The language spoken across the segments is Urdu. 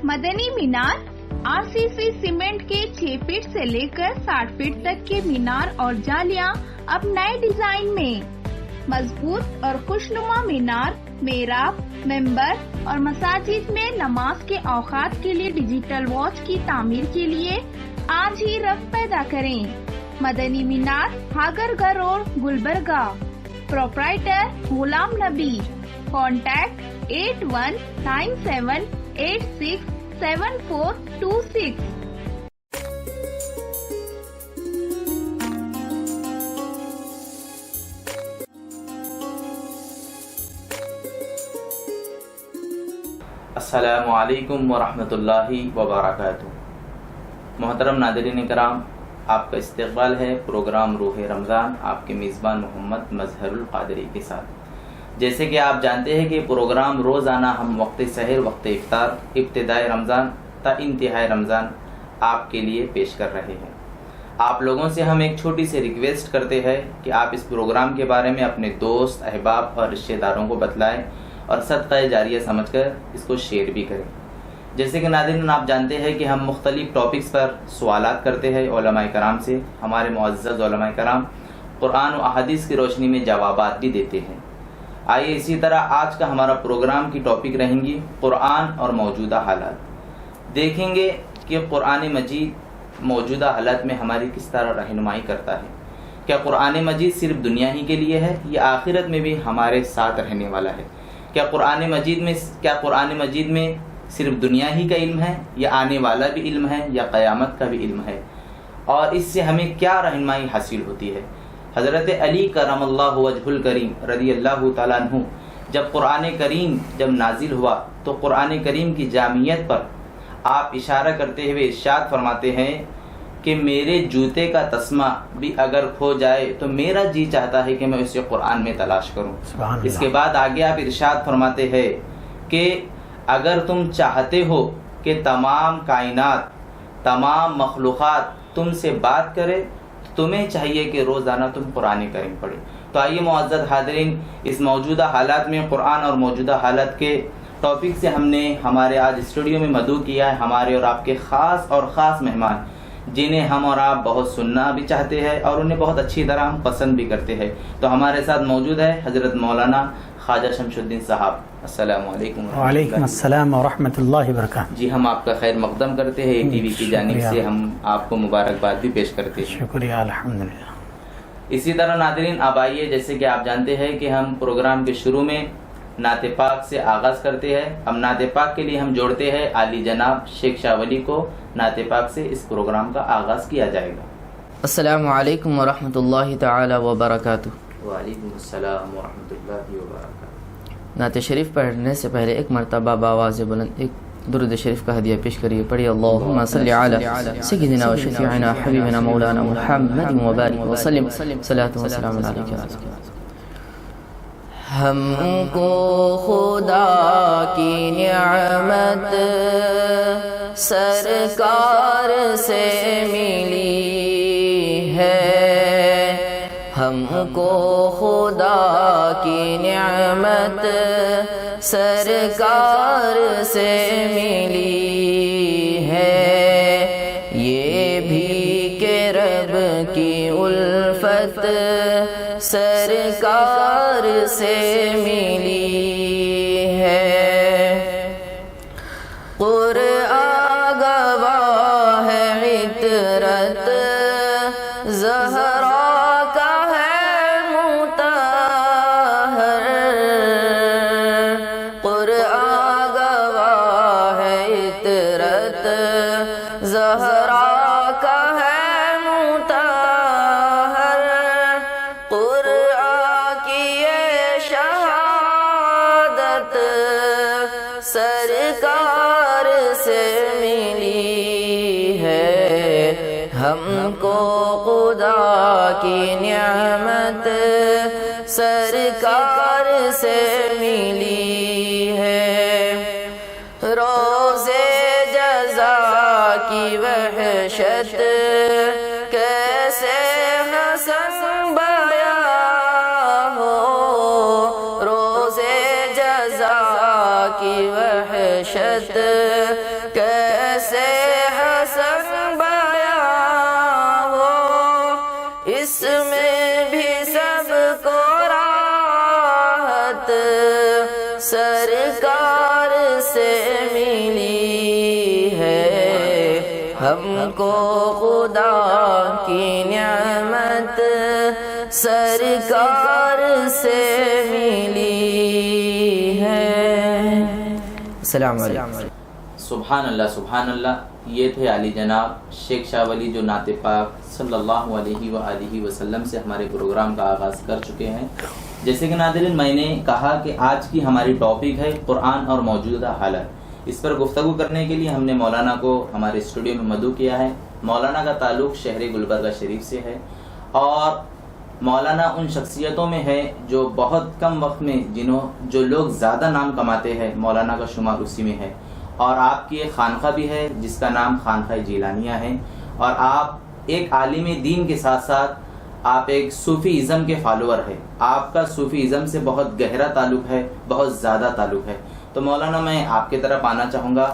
مدنی مینار RCC سیمنٹ کے 6 فٹ سے لے کر 60 فٹ تک کے مینار اور جالیاں اب نئے ڈیزائن میں. مضبوط اور خوشنما مینار، محراب، ممبر اور مساجد میں نماز کے اوقات کے لیے ڈیجیٹل واچ کی تعمیر کے لیے آج ہی رغبت پیدا کریں. مدنی مینار، ہاگرگاہ روڈ، گلبرگہ. پروپرائٹر غلام نبی. کانٹیکٹ 8197867426. السلام علیکم ورحمۃ اللہ وبرکاتہ. محترم ناظرین کرام، آپ کا استقبال ہے پروگرام روح رمضان آپ کے میزبان محمد مظہر القادری کے ساتھ. جیسے کہ آپ جانتے ہیں کہ پروگرام روزانہ ہم وقت سحر، وقت افطار، ابتدائے رمضان تا انتہائی رمضان آپ کے لیے پیش کر رہے ہیں. آپ لوگوں سے ہم ایک چھوٹی سی ریکویسٹ کرتے ہیں کہ آپ اس پروگرام کے بارے میں اپنے دوست، احباب اور رشتہ داروں کو بتلائیں اور صدقہ جاریہ سمجھ کر اس کو شیئر بھی کریں. جیسے کہ ناظرین آپ جانتے ہیں کہ ہم مختلف ٹاپکس پر سوالات کرتے ہیں علماء کرام سے. ہمارے معزز علماء کرام قرآن و احادیث کی روشنی میں جوابات بھی دیتے ہیں. آئیے اسی طرح آج کا ہمارا پروگرام کی ٹاپک رہیں گی قرآن اور موجودہ حالات. دیکھیں گے کہ قرآن مجید موجودہ حالات میں ہماری کس طرح رہنمائی کرتا ہے. کیا قرآن مجید صرف دنیا ہی کے لیے ہے یا آخرت میں بھی ہمارے ساتھ رہنے والا ہے؟ کیا قرآن مجید میں صرف دنیا ہی کا علم ہے یا آنے والا بھی علم ہے یا قیامت کا بھی علم ہے؟ اور اس سے ہمیں کیا رہنمائی حاصل ہوتی ہے؟ حضرت علی کرم اللہ وجہ الکریم رضی اللہ تعالیٰ عنہ جب قرآن کریم نازل ہوا تو قرآن کریم کی جامعیت پر آپ اشارہ کرتے ہوئے ارشاد فرماتے ہیں کہ میرے جوتے کا تسمہ بھی اگر کھو جائے تو میرا جی چاہتا ہے کہ میں اسے قرآن میں تلاش کروں. اس کے بعد آگے آپ ارشاد فرماتے ہیں کہ اگر تم چاہتے ہو کہ تمام کائنات، تمام مخلوقات تم سے بات کرے تو تمہیں چاہیے کہ روزانہ تم قرآن کریم پڑھے. تو آئیے معزز حاضرین، اس موجودہ حالات میں قرآن اور موجودہ حالات کے ٹاپک سے ہم نے ہمارے آج اسٹوڈیو میں مدعو کیا ہے ہمارے اور آپ کے خاص مہمان، جنہیں ہم اور آپ بہت سننا بھی چاہتے ہیں اور انہیں بہت اچھی طرح ہم پسند بھی کرتے ہیں. تو ہمارے ساتھ موجود ہے حضرت مولانا خواجہ شمس الدین صاحب. السلام علیکم. وعلیکم السلام ورحمۃ اللہ وبرکاتہ. جی، ہم آپ کا خیر مقدم کرتے ہیں. ٹی وی کی جانب سے ہم آپ کو مبارکباد بھی پیش کرتے ہیں. شکریہ. الحمدللہ. اسی طرح ناظرین اب آئیے، جیسے کہ آپ جانتے ہیں کہ ہم پروگرام کے شروع میں نعت پاک سے آغاز کرتے ہیں. اب نعت پاک کے لیے ہم جوڑتے ہیں عالی جناب شیخ شاہ ولی کو. نعت پاک سے اس پروگرام کا آغاز کیا جائے گا. السلام علیکم ورحمۃ اللہ تعالی وبرکاتہ. وعلیکم السلام ورحمۃ اللہ وبرکاتہ. نعت شریف پڑھنے سے پہلے ایک مرتبہ بآواز بلند ایک درود شریف کا ہدیہ پیش کریے. پڑھیے اللہم صلی علی سیدنا و شفیعنا حبیبنا مولانا محمد وبارک وسلم. صلاۃ و سلام علیک. ہم کو خدا کی نعمت سرکار سے ملی ہے. ہم کو خدا کی نعمت سرکار سے ملی ہے. یہ بھی کہ رب کی الفت سرکار سے ملی ہے. قرآن گواہ ہے عطرت زہرا کا ہے مطہر. قرآن گواہ ہے عطرت زہرا کا ہے مطہر. قرآن کی یہ شہادت سرکار سے ملی ہے. ہم کو خدا کی نعمت سرکار سے ملی ہے. روزے جزا کی وحشت کیسے حسن بیان ہو. روزے جزا کی وحشت ہم کو خدا کی نعمت سرکار سے ملی ہے۔ السلام علیکم۔ سبحان اللہ سبحان اللہ۔ یہ تھے علی جناب شیخ شاہ ولی جو نعت پاک صلی اللہ علیہ وآلہ وسلم سے ہمارے پروگرام کا آغاز کر چکے ہیں۔ جیسے کہ ناظرین میں نے کہا کہ آج کی ہماری ٹاپک ہے قرآن اور موجودہ حالت۔ اس پر گفتگو کرنے کے لیے ہم نے مولانا کو ہمارے اسٹوڈیو میں مدعو کیا ہے۔ مولانا کا تعلق شہر گلبرگہ شریف سے ہے اور مولانا ان شخصیتوں میں ہے جو بہت کم وقت میں جو لوگ زیادہ نام کماتے ہیں، مولانا کا شمار اسی میں ہے۔ اور آپ کی ایک خانقاہ بھی ہے جس کا نام خانقاہ جیلانیہ ہے، اور آپ ایک عالم دین کے ساتھ ساتھ آپ ایک صوفی ازم کے فالوور ہے۔ آپ کا صوفی ازم سے بہت گہرا تعلق ہے، بہت زیادہ تعلق ہے۔ تو مولانا میں آپ کی طرف آنا چاہوں گا۔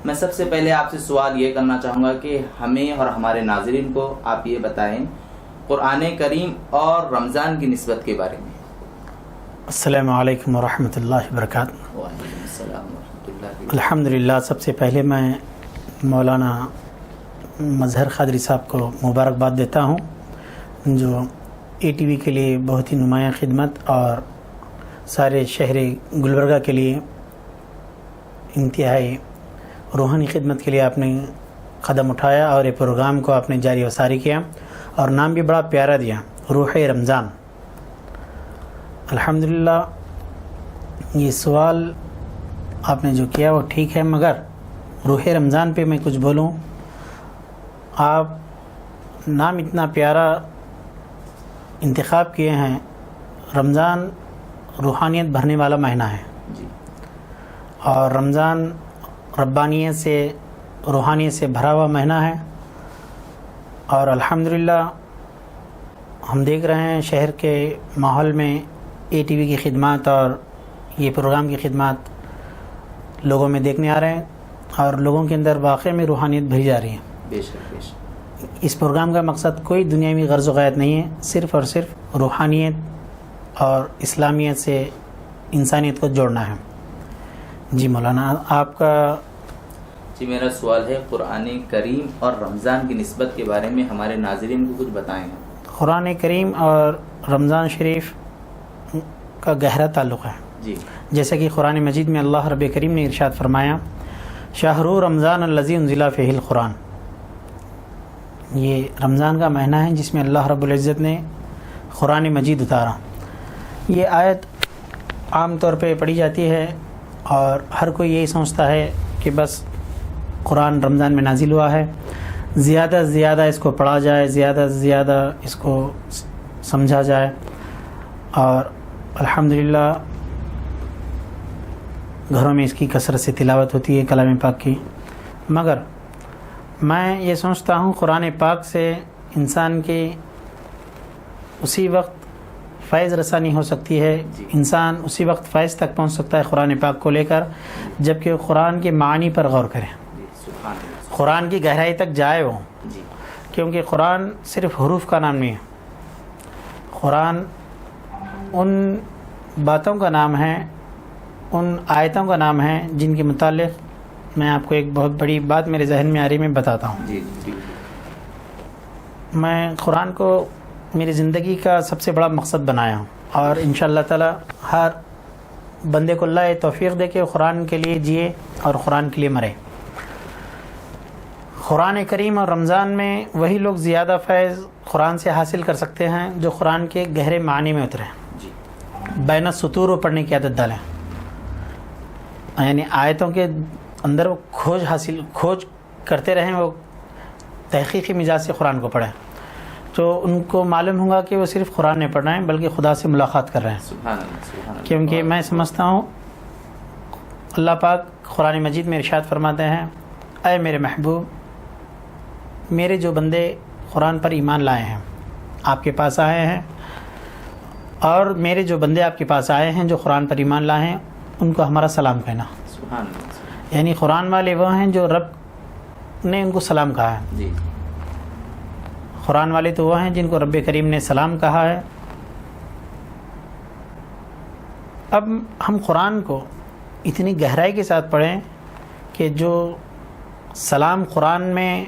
میں سب سے پہلے آپ سے سوال یہ کرنا چاہوں گا کہ ہمیں اور ہمارے ناظرین کو آپ یہ بتائیں قرآن کریم اور رمضان کی نسبت کے بارے میں۔ السلام علیکم ورحمۃ اللہ وبرکاتہ۔ وعلیکم السلام ورحمۃ اللہ۔ الحمدللہ، سب سے پہلے میں مولانا مظہر قادری صاحب کو مبارکباد دیتا ہوں جو اے ٹی وی کے لیے بہت ہی نمایاں خدمت اور سارے شہر گلبرگہ کے لیے انتہائی روحانی خدمت کے لیے آپ نے قدم اٹھایا اور یہ پروگرام کو آپ نے جاری و ساری کیا اور نام بھی بڑا پیارا دیا، روح رمضان۔ الحمدللہ یہ سوال آپ نے جو کیا وہ ٹھیک ہے، مگر روح رمضان پہ میں کچھ بولوں۔ آپ نام اتنا پیارا انتخاب کیے ہیں۔ رمضان روحانیت بھرنے والا مہینہ ہے اور رمضان ربانیت سے روحانیت سے بھرا ہوا مہینہ ہے، اور الحمدللہ ہم دیکھ رہے ہیں شہر کے ماحول میں اے ٹی وی کی خدمات اور یہ پروگرام کی خدمات لوگوں میں دیکھنے آ رہے ہیں اور لوگوں کے اندر واقعی میں روحانیت بھری جا رہی ہے۔ بے شک بے شک۔ اس پروگرام کا مقصد کوئی دنیاوی غرض و غایت نہیں ہے، صرف اور صرف روحانیت اور اسلامیت سے انسانیت کو جوڑنا ہے۔ جی مولانا آپ کا۔ جی میرا سوال ہے قرآن کریم اور رمضان کی نسبت کے بارے میں ہمارے ناظرین کو کچھ بتائیں۔ قرآن کریم اور رمضان شریف کا گہرا تعلق ہے۔ جی جیسا کہ قرآن مجید میں اللہ رب کریم نے ارشاد فرمایا شہر رمضان الذی انزل فیہ القرآن، یہ رمضان کا مہینہ ہے جس میں اللہ رب العزت نے قرآن مجید اتارا۔ یہ آیت عام طور پہ پڑھی جاتی ہے اور ہر کوئی یہی سمجھتا ہے کہ بس قرآن رمضان میں نازل ہوا ہے، زیادہ سے زیادہ اس کو پڑھا جائے، زیادہ سے زیادہ اس کو سمجھا جائے، اور الحمدللہ گھروں میں اس کی کثرت سے تلاوت ہوتی ہے کلام پاک کی۔ مگر میں یہ سمجھتا ہوں قرآن پاک سے انسان کی اسی وقت فیض رسانی ہو سکتی ہے، انسان اسی وقت فیض تک پہنچ سکتا ہے قرآن پاک کو لے کر جبکہ قرآن کے معنی پر غور کرے، قرآن کی گہرائی تک جائے وہ، کیونکہ قرآن صرف حروف کا نام نہیں ہے، قرآن ان باتوں کا نام ہے، ان آیتوں کا نام ہے جن کے متعلق میں آپ کو ایک بہت بڑی بات میرے ذہن میں آ رہی میں بتاتا ہوں۔ میں قرآن کو میری زندگی کا سب سے بڑا مقصد بنایا ہوں اور انشاءاللہ تعالی ہر بندے کو اللہ توفیق دے کہ قرآن کے لیے جیے اور قرآن کے لیے مرے۔ قرآن کریم اور رمضان میں وہی لوگ زیادہ فیض قرآن سے حاصل کر سکتے ہیں جو قرآن کے گہرے معنی میں اترے، بین السطور و پڑھنے کی عادت ڈالیں، یعنی آیتوں کے اندر وہ کھوج کرتے رہیں، وہ تحقیقی مزاج سے قرآن کو پڑھیں تو ان کو معلوم ہوگا کہ وہ صرف قرآن نہیں پڑھ رہے ہیں بلکہ خدا سے ملاقات کر رہے ہیں۔ سبحان اللہ۔ کیونکہ میں سمجھتا ہوں اللہ پاک قرآن مجید میں ارشاد فرماتے ہیں اے میرے محبوب، میرے جو بندے قرآن پر ایمان لائے ہیں، آپ کے پاس آئے ہیں، اور میرے جو بندے آپ کے پاس آئے ہیں جو قرآن پر ایمان لائے ہیں ان کو ہمارا سلام کہنا۔ سبحان اللہ۔ یعنی قرآن والے وہ ہیں جو رب نے ان کو سلام کہا ہے، جی قرآن والے تو وہ ہیں جن کو رب کریم نے سلام کہا ہے۔ اب ہم قرآن کو اتنی گہرائی کے ساتھ پڑھیں کہ جو سلام قرآن میں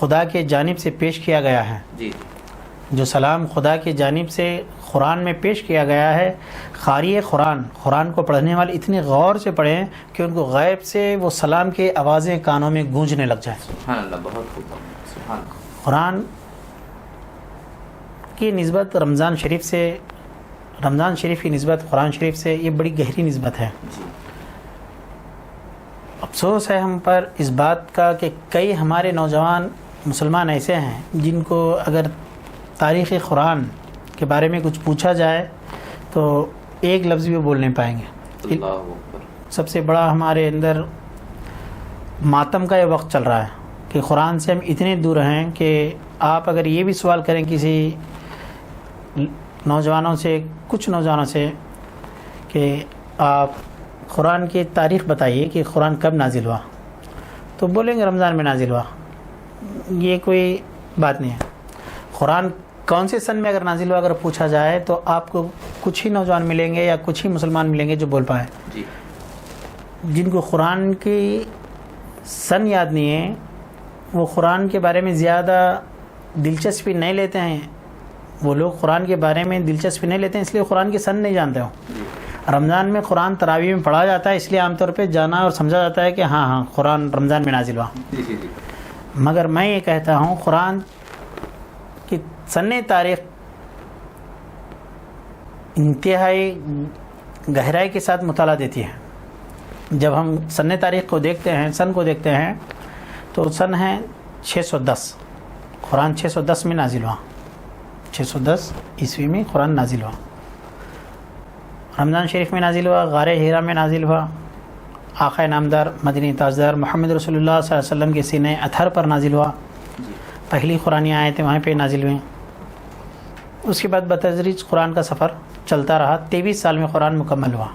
خدا کے جانب سے پیش کیا گیا ہے، جی جو سلام خدا کی جانب سے قرآن میں پیش کیا گیا ہے، قاری قرآن کو پڑھنے والے اتنے غور سے پڑھیں کہ ان کو غیب سے وہ سلام کے آوازیں کانوں میں گونجنے لگ جائیں۔ سبحان اللہ، بہت خوب، سبحان اللہ۔ قرآن کی نسبت رمضان شریف کی نسبت قرآن شریف سے یہ بڑی گہری نسبت ہے۔ جی افسوس ہے ہم پر اس بات کا کہ کئی ہمارے نوجوان مسلمان ایسے ہیں جن کو اگر تاریخ قرآن کے بارے میں کچھ پوچھا جائے تو ایک لفظ بھی بول نہیں پائیں گے۔ اللہ اکبر۔ سب سے بڑا ہمارے اندر ماتم کا یہ وقت چل رہا ہے کہ قرآن سے ہم اتنے دور ہیں کہ آپ اگر یہ بھی سوال کریں کسی کچھ نوجوانوں سے کہ آپ قرآن کی تاریخ بتائیے کہ قرآن کب نازل ہوا، تو بولیں گے رمضان میں نازل ہوا۔ یہ کوئی بات نہیں ہے۔ قرآن کون سے سن میں اگر نازل ہوا اگر پوچھا جائے تو آپ کو کچھ ہی نوجوان ملیں گے یا کچھ ہی مسلمان ملیں گے جو بول پائیں، جی جن کو قرآن کی سن یاد نہیں ہے، وہ قرآن کے بارے میں زیادہ دلچسپی نہیں لیتے ہیں۔ وہ لوگ قرآن کے بارے میں دلچسپی نہیں لیتے ہیں اس لیے قرآن کی سن نہیں جانتے ہو۔ رمضان میں قرآن تراویح میں پڑھا جاتا ہے اس لیے عام طور پہ جانا اور سمجھا جاتا ہے کہ ہاں قرآن رمضان میں نازل ہوا۔ جی جی جی۔ مگر میں یہ کہتا ہوں قرآن کی سن تاریخ انتہائی گہرائی کے ساتھ مطالعہ دیتی ہے۔ جب ہم سن تاریخ کو دیکھتے ہیں، سن کو دیکھتے ہیں، تو سن ہے 610۔ قرآن 610 میں نازل ہوا، 610 عیسوی میں قرآن نازل ہوا۔ رمضان شریف میں نازل ہوا، غار ہیرا میں نازل ہوا، آقا نامدار مدنی تاجدار محمد رسول اللہ صلی اللہ علیہ وسلم کے سینہ اطہر پر نازل ہوا۔ پہلی قرآنی آیتیں وہاں پہ نازل ہوئیں۔ اس کے بعد بتدریج قرآن کا سفر چلتا رہا، 23 سال میں قرآن مکمل ہوا۔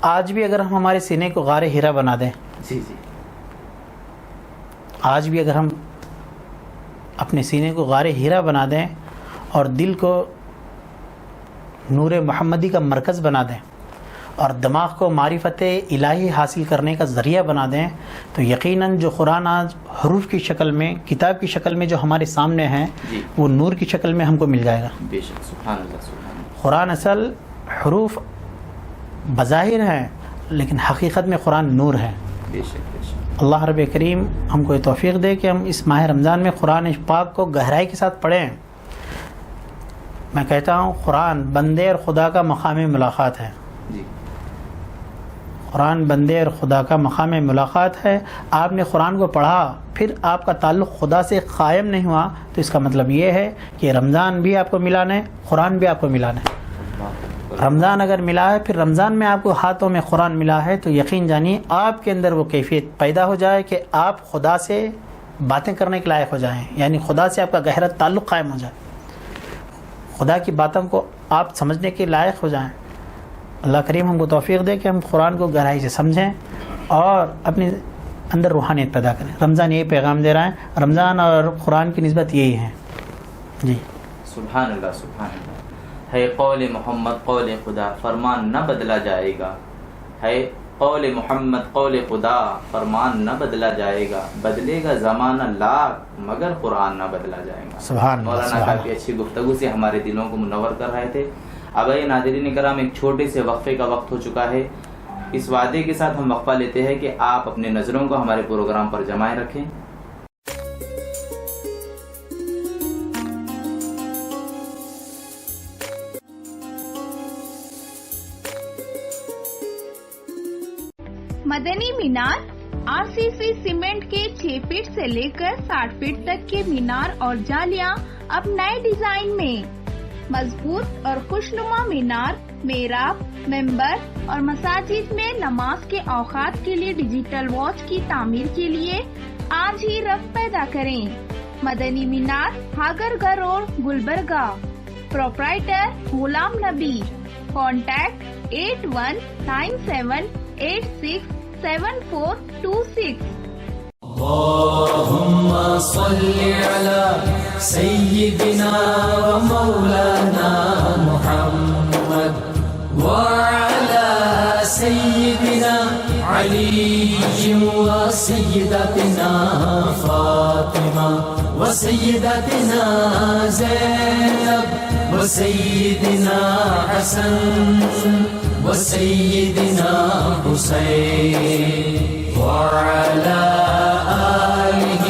آج بھی اگر ہم ہمارے سینے کو غار ہیرا بنا دیں، جی جی، آج بھی اگر ہم اپنے سینے کو غار ہیرا بنا دیں اور دل کو نور محمدی کا مرکز بنا دیں اور دماغ کو معرفت الہی حاصل کرنے کا ذریعہ بنا دیں، تو یقیناً جو قرآن آج حروف کی شکل میں، کتاب کی شکل میں جو ہمارے سامنے ہے، جی، وہ نور کی شکل میں ہم کو مل جائے گا۔ بے شک، سبحان اللہ، سبحان اللہ۔ قرآن اصل حروف بظاہر ہیں لیکن حقیقت میں قرآن نور ہے۔ بے شک بے شک۔ اللہ رب کریم ہم کو یہ توفیق دے کہ ہم اس ماہ رمضان میں قرآن پاک کو گہرائی کے ساتھ پڑھیں۔ میں کہتا ہوں قرآن بندے اور خدا کا مقام ملاقات ہے۔ جی، قرآن بندے اور خدا کا مقام ملاقات ہے۔ آپ نے قرآن کو پڑھا پھر آپ کا تعلق خدا سے قائم نہیں ہوا تو اس کا مطلب یہ ہے کہ رمضان بھی آپ کو ملانا ہے، قرآن بھی آپ کو ملانا ہے۔ رمضان اگر ملا ہے پھر رمضان میں آپ کو ہاتھوں میں قرآن ملا ہے تو یقین جانیے آپ کے اندر وہ کیفیت پیدا ہو جائے کہ آپ خدا سے باتیں کرنے کے لائق ہو جائیں، یعنی خدا سے آپ کا گہرا تعلق قائم ہو جائے، خدا کی باتوں کو آپ سمجھنے کے لائق ہو جائیں۔ اللہ کریم ہم کو توفیق دے کہ ہم قرآن کو گہرائی سے سمجھیں اور اپنے اندر روحانیت پیدا کریں۔ رمضان یہی پیغام دے رہا ہے، رمضان اور قرآن کی نسبت یہی ہے۔ جی، سبحان اللہ، سبحان اللہ۔ ہے قول محمد قول خدا، فرمان نہ بدلا جائے گا۔ ہے قول محمد قول خدا، فرمان نہ بدلا جائے گا۔ بدلے گا زمانہ لاکھ مگر قرآن نہ بدلا جائے گا۔ سبحان اللہ، مولانا سبحان کافی اچھی گفتگو سے ہمارے دلوں کو منور کر رہے تھے۔ اب یہ ناظرین کرام، ایک چھوٹے سے وقفے کا وقت ہو چکا ہے۔ اس وعدے کے ساتھ ہم وقفہ لیتے ہیں کہ آپ اپنے نظروں کو ہمارے پروگرام پر جمائے رکھیں۔ مدنی مینار RCC سیمنٹ کے 6 فٹ سے لے کر 60 فٹ تک کے مینار اور جالیاں اب نئے ڈیزائن میں، مضبوط اور خوشنما مینار، محراب، ممبر اور مساجد میں نماز کے اوقات کے لیے ڈیجیٹل واچ کی تعمیر کے لیے آج ہی رقم پیدا کریں۔ مدنی مینار، ہاگرگاہ روڈ، گلبرگہ۔ پروپرائٹر غلام نبی۔ کانٹیکٹ 8197867426۔ اللهم صل على سيدنا ومولانا محمد وعلى سيدنا علي علي وسيدتنا فاطمة وسيدتنا زينب وسيدنا حسن وسيدنا حسين وعلى آله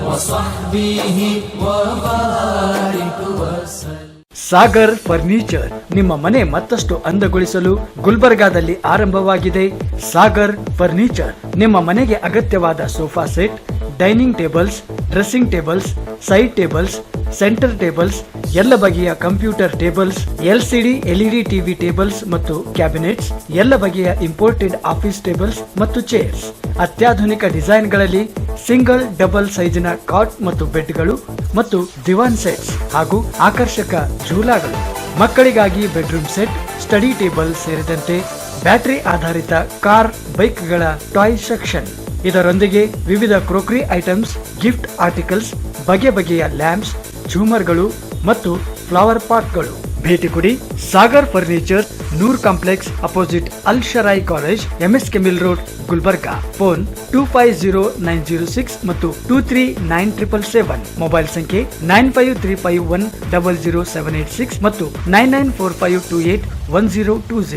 وصحبه وبارك وسلم. ಸಾಗರ್ ಫರ್ನಿಚರ್ ನಿಮ್ಮ ಮನೆ ಮತ್ತಷ್ಟು ಅಂದಗೊಳಿಸಲು ಗುಲ್ಬರ್ಗಾದಲ್ಲಿ ಆರಂಭವಾಗಿದೆ. ಸಾಗರ್ ಫರ್ನಿಚರ್ ನಿಮ್ಮ ಮನೆಗೆ ಅಗತ್ಯವಾದ sofa set, dining tables, dressing tables, side tables, centre tables, ಎಲ್ಲ ಬಗೆಯ computer tables, LCD LED TV tables ಮತ್ತು ಕ್ಯಾಬಿನೆಟ್ಸ್, ಎಲ್ಲ ಬಗೆಯ ಇಂಪೋರ್ಟೆಡ್ ಆಫೀಸ್ ಟೇಬಲ್ಸ್ ಮತ್ತು ಚೇರ್ಸ್, ಅತ್ಯಾಧುನಿಕ ಡಿಸೈನ್ಗಳಲ್ಲಿ ಸಿಂಗಲ್ ಡಬಲ್ ಸೈಜಿನ ಕಾಟ್ ಮತ್ತು ಬೆಡ್ಗಳು ಮತ್ತು ದಿವಾನ್ ಸೆಟ್ಸ್ ಹಾಗೂ ಆಕರ್ಷಕ ಝೂಲಾಗಳು, ಮಕ್ಕಳಿಗಾಗಿ ಬೆಡ್ರೂಮ್ ಸೆಟ್, ಸ್ಟಡಿ ಟೇಬಲ್ ಸೇರಿದಂತೆ ಬ್ಯಾಟರಿ ಆಧಾರಿತ ಕಾರ್ ಬೈಕ್ಗಳ ಟಾಯ್ ಸೆಕ್ಷನ್. ಇದರೊಂದಿಗೆ ವಿವಿಧ ಕ್ರೋಕರಿ ಐಟಮ್ಸ್, ಗಿಫ್ಟ್ ಆರ್ಟಿಕಲ್ಸ್, ಬಗೆ ಬಗೆಯ ಲ್ಯಾಂಪ್ಸ್, ಝೂಮರ್ಗಳು ಮತ್ತು ಫ್ಲವರ್ ಪಾಟ್ಗಳು. ಭೇಟಿ ಕೊಡಿ Sagar furniture, Noor complex opposite Al Sharayi college, MSK mill road, Gulbarga. Phone 250906 ಮತ್ತು 239777. ಮೊಬೈಲ್ ಸಂಖ್ಯೆ 9535100786 ಮತ್ತು 9945281020.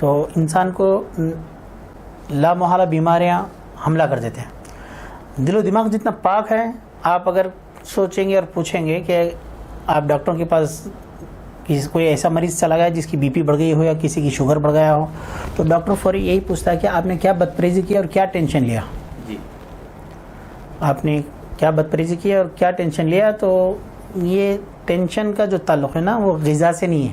تو انسان کو لامحالہ بیماریاں حملہ کر دیتے ہیں. دل و دماغ جتنا پاک ہے، آپ اگر سوچیں گے اور پوچھیں گے کہ آپ ڈاکٹروں کے پاس کوئی ایسا مریض چلا گیا جس کی بی پی بڑھ گئی ہو یا کسی کی شوگر بڑھ گیا ہو، تو ڈاکٹر فوری یہی پوچھتا ہے کہ آپ نے کیا بدپریزی کی اور کیا ٹینشن لیا. جی. آپ نے کیا بدپریزی کی اور کیا ٹینشن لیا. تو یہ ٹینشن کا جو تعلق ہے نا وہ غذا سے نہیں ہے.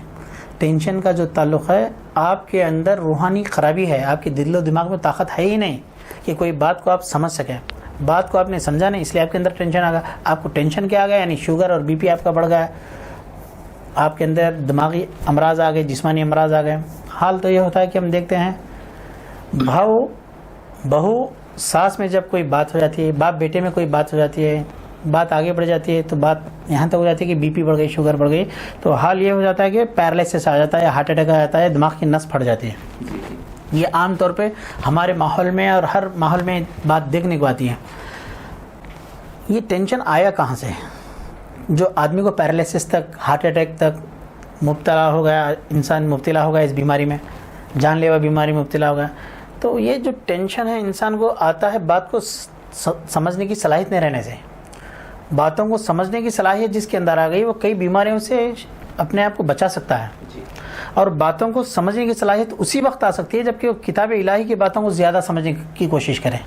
ٹینشن کا جو تعلق ہے آپ کے اندر روحانی خرابی ہے، آپ کے دل و دماغ میں طاقت ہے ہی نہیں کہ کوئی بات کو آپ سمجھ سکیں. بات کو آپ نے سمجھا نہیں، اس لیے آپ کے اندر ٹینشن آ گیا. آپ کو ٹینشن کیا آ گیا؟ یعنی شوگر اور بی پی آپ کا بڑھ گیا، آپ کے اندر دماغی امراض آ گئے، جسمانی امراض آ گئے. حال تو یہ ہوتا ہے کہ ہم دیکھتے ہیں بہو ساس میں جب کوئی بات ہو جاتی ہے، باپ بیٹے میں کوئی بات ہو جاتی ہے، بات آگے بڑھ جاتی ہے تو بات یہاں تک ہو جاتی ہے کہ بی پی بڑھ گئی، شوگر بڑھ گئی، تو حال یہ ہو جاتا ہے کہ پیرالائسس آ جاتا ہے، ہارٹ اٹیک آ جاتا ہے، دماغ کی نس پھٹ جاتی ہے. یہ عام طور پہ ہمارے ماحول میں اور ہر ماحول میں بات دیکھنے کو آتی ہے. یہ ٹینشن آیا کہاں سے؟ جو آدمی کو پیرالائسس تک، ہارٹ اٹیک تک مبتلا ہو گیا، انسان مبتلا ہو گیا اس بیماری میں، جان لیوا بیماری میں مبتلا ہو گیا. تو یہ جو ٹینشن ہے انسان کو آتا ہے بات کو سمجھنے کی صلاحیت نہیں رہنے سے. باتوں کو سمجھنے کی صلاحیت جس کے اندر آ گئی وہ کئی بیماریوں سے اپنے آپ کو بچا سکتا ہے. اور باتوں کو سمجھنے کی صلاحیت اسی وقت آ سکتی ہے جبکہ وہ کتاب الہی کی باتوں کو زیادہ سمجھنے کی کوشش کرے.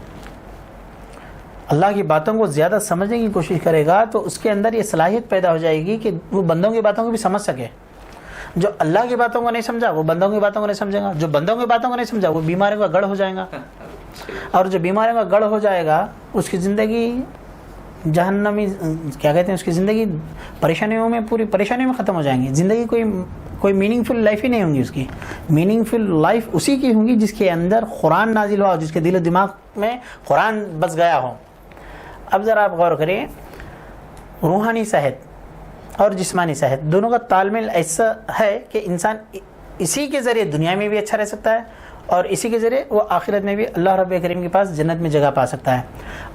اللہ کی باتوں کو زیادہ سمجھنے کی کوشش کرے گا تو اس کے اندر یہ صلاحیت پیدا ہو جائے گی کہ وہ بندوں کی باتوں کو بھی سمجھ سکے. جو اللہ کی باتوں کو نہیں سمجھا وہ بندوں کی باتوں کو نہیں سمجھے گا، جو بندوں کی باتوں کو نہیں سمجھا وہ بیماریوں کا گڑھ ہو جائے گا. اور جو بیماریوں کا گڑھ ہو جائے گا اس کی زندگی جہنمی، کیا کہتے ہیں، اس کی زندگی پریشانیوں میں، پوری پریشانیوں میں ختم ہو جائیں گی. زندگی کوئی میننگ فل لائف ہی نہیں ہوں گی. اس کی میننگ فل لائف اسی کی ہوں گی جس کے اندر قرآن نازل ہوا، جس کے دل و دماغ میں قرآن بس گیا ہو. اب ذرا آپ غور کریں، روحانی صحت اور جسمانی صحت دونوں کا تال میل ایسا ہے کہ انسان اسی کے ذریعے دنیا میں بھی اچھا رہ سکتا ہے اور اسی کے ذریعے وہ آخرت میں بھی اللہ رب کریم کے پاس جنت میں جگہ پا سکتا ہے.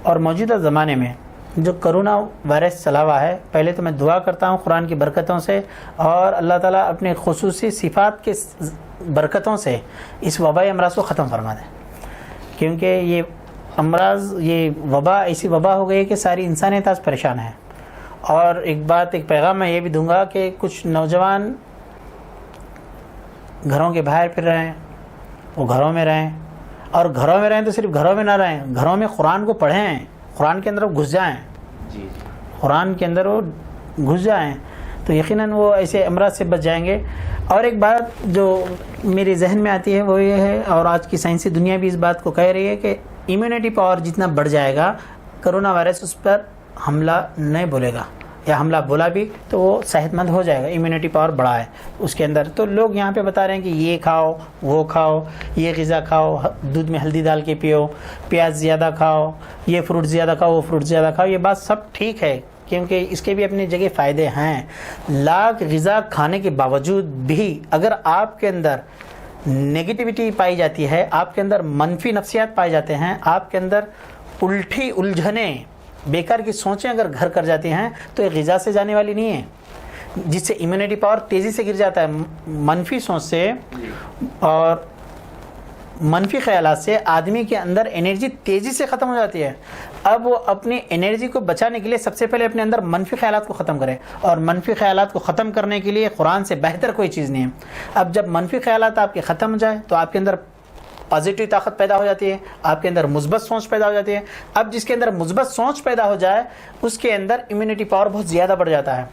اور موجودہ زمانے میں جو کرونا وائرس چلا ہوا ہے، پہلے تو میں دعا کرتا ہوں قرآن کی برکتوں سے اور اللہ تعالیٰ اپنے خصوصی صفات کے برکتوں سے اس وبائی امراض کو ختم فرما دیں. کیونکہ یہ امراض، یہ وبا ایسی وبا ہو گئی ہے کہ ساری انسانیت آج پریشان ہے. اور ایک پیغام میں یہ بھی دوں گا کہ کچھ نوجوان گھروں کے باہر پھر رہے ہیں، وہ گھروں میں رہیں، اور گھروں میں رہیں تو صرف گھروں میں نہ رہیں، گھروں میں قرآن کو پڑھیں، قرآن کے اندر وہ گھس جائیں. قرآن کے اندر وہ گھس جائیں تو یقیناً وہ ایسے امراض سے بچ جائیں گے. اور ایک بات جو میرے ذہن میں آتی ہے وہ یہ ہے، اور آج کی سائنسی دنیا بھی اس بات کو کہہ رہی ہے، کہ امیونٹی پاور جتنا بڑھ جائے گا کرونا وائرس اس پر حملہ نہیں بولے گا، یا حملہ بولا بھی تو وہ صحت مند ہو جائے گا. امیونٹی پاور بڑھا ہے اس کے اندر. تو لوگ یہاں پہ بتا رہے ہیں کہ یہ کھاؤ، وہ کھاؤ، یہ غذا کھاؤ، دودھ میں ہلدی ڈال کے پیو، پیاز زیادہ کھاؤ، یہ فروٹ زیادہ کھاؤ، وہ فروٹ زیادہ کھاؤ. یہ بات سب ٹھیک ہے کیونکہ اس کے بھی اپنی جگہ فائدے ہیں. لاکھ غذا کھانے کے باوجود بھی اگر آپ کے اندر نگیٹیوٹی پائی جاتی ہے، آپ کے اندر منفی نفسیات پائے جاتے ہیں، آپ کے اندر الٹھی الجھنیں، بیکار کی سوچیں اگر گھر کر جاتی ہیں، تو یہ غذا سے جانے والی نہیں ہے، جس سے امیونٹی پاور تیزی سے گر جاتا ہے. منفی سوچ سے اور منفی خیالات سے آدمی کے اندر انرجی تیزی سے ختم ہو جاتی ہے. اب وہ اپنی انرجی کو بچانے کے لیے سب سے پہلے اپنے اندر منفی خیالات کو ختم کرے، اور منفی خیالات کو ختم کرنے کے لیے قرآن سے بہتر کوئی چیز نہیں ہے. اب جب منفی خیالات آپ کے ختم ہو جائے تو آپ کے اندر پازیٹیو طاقت پیدا ہو جاتی ہے، آپ کے اندر مثبت سوچ پیدا ہو جاتی ہے. اب جس کے اندر مثبت سوچ پیدا ہو جائے اس کے اندر امیونٹی پاور بہت زیادہ بڑھ جاتا ہے.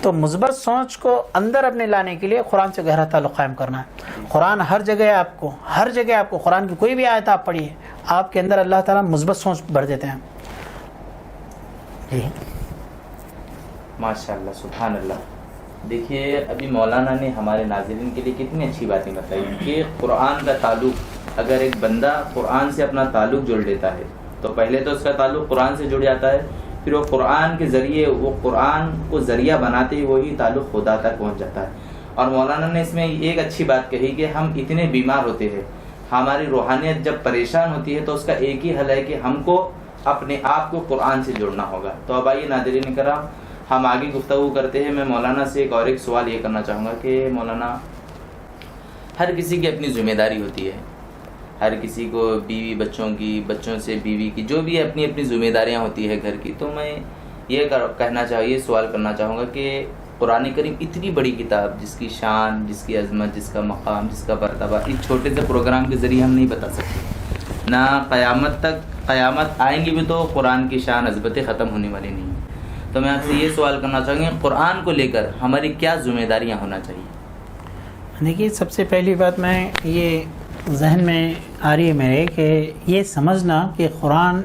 تو مثبت سوچ کو اندر اپنے لانے کے لیے قرآن سے گہرا تعلق قائم کرنا ہے. قرآن ہر جگہ آپ کو قرآن کی کوئی بھی آیت آپ پڑھیے، آپ کے اندر اللہ تعالیٰ مثبت سوچ بڑھ دیتے ہیں. جی ماشاء اللہ، سبحان اللہ. دیکھیے ابھی مولانا نے ہمارے ناظرین کے لیے کتنی اچھی باتیں بتائی کہ قرآن کا تعلق، اگر ایک بندہ قرآن سے اپنا تعلق جوڑ لیتا ہے تو پہلے تو اس کا تعلق قرآن سے جڑ جاتا ہے، پھر وہ قرآن کے ذریعے، وہ قرآن کو ذریعہ بناتے ہی وہی تعلق خدا تک پہنچ جاتا ہے. اور مولانا نے اس میں ایک اچھی بات کہی کہ ہم اتنے بیمار ہوتے ہیں، ہماری روحانیت جب پریشان ہوتی ہے تو اس کا ایک ہی حل ہے کہ ہم کو اپنے آپ کو قرآن سے جوڑنا ہوگا. تو اب آئیے ناظرین کرام، ہم آگے گفتگو کرتے ہیں. میں مولانا سے ایک سوال یہ کرنا چاہوں گا کہ مولانا ہر کسی کی اپنی ذمہ داری ہوتی ہے، ہر کسی کو بیوی بچوں کی، بچوں سے بیوی کی، جو بھی اپنی اپنی ذمہ داریاں ہوتی ہے گھر کی. تو میں یہ کہنا چاہوں، یہ سوال کرنا چاہوں گا کہ قرآن کریم اتنی بڑی کتاب، جس کی شان، جس کی عظمت، جس کا مقام، جس کا مرتبہ اس چھوٹے سے پروگرام کے ذریعے ہم نہیں بتا سکتے. نہ قیامت آئیں گی بھی تو قرآن کی شان عظمتیں ختم ہونے والی نہیں ہیں. تو میں آپ سے یہ سوال کرنا چاہوں گا، قرآن کو لے کر ہماری کیا ذمہ داریاں ہونا چاہیے؟ دیکھیے، سب سے پہلی بات میں یہ ذہن میں آ رہی ہے میرے کہ یہ سمجھنا کہ قرآن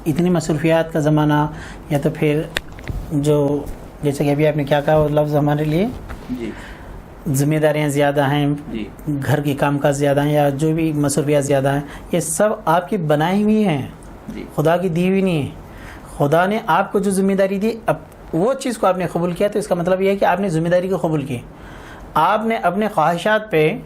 اتنی مصروفیات کا زمانہ، یا تو پھر جو جیسے کہ ابھی آپ نے کیا کہا وہ لفظ ہمارے لیے جی ذمہ داریاں زیادہ ہیں، جی گھر کے کام کاج زیادہ ہیں، یا جو بھی مصروفیات زیادہ ہیں، یہ سب آپ کی بنائی ہوئی ہیں، جی خدا کی دی ہوئی نہیں ہے. خدا نے آپ کو جو ذمہ داری دی، اب وہ چیز کو آپ نے قبول کیا، تو اس کا مطلب یہ ہے کہ آپ نے ذمہ داری کو قبول کی. آپ نے اپنے خواہشات پہ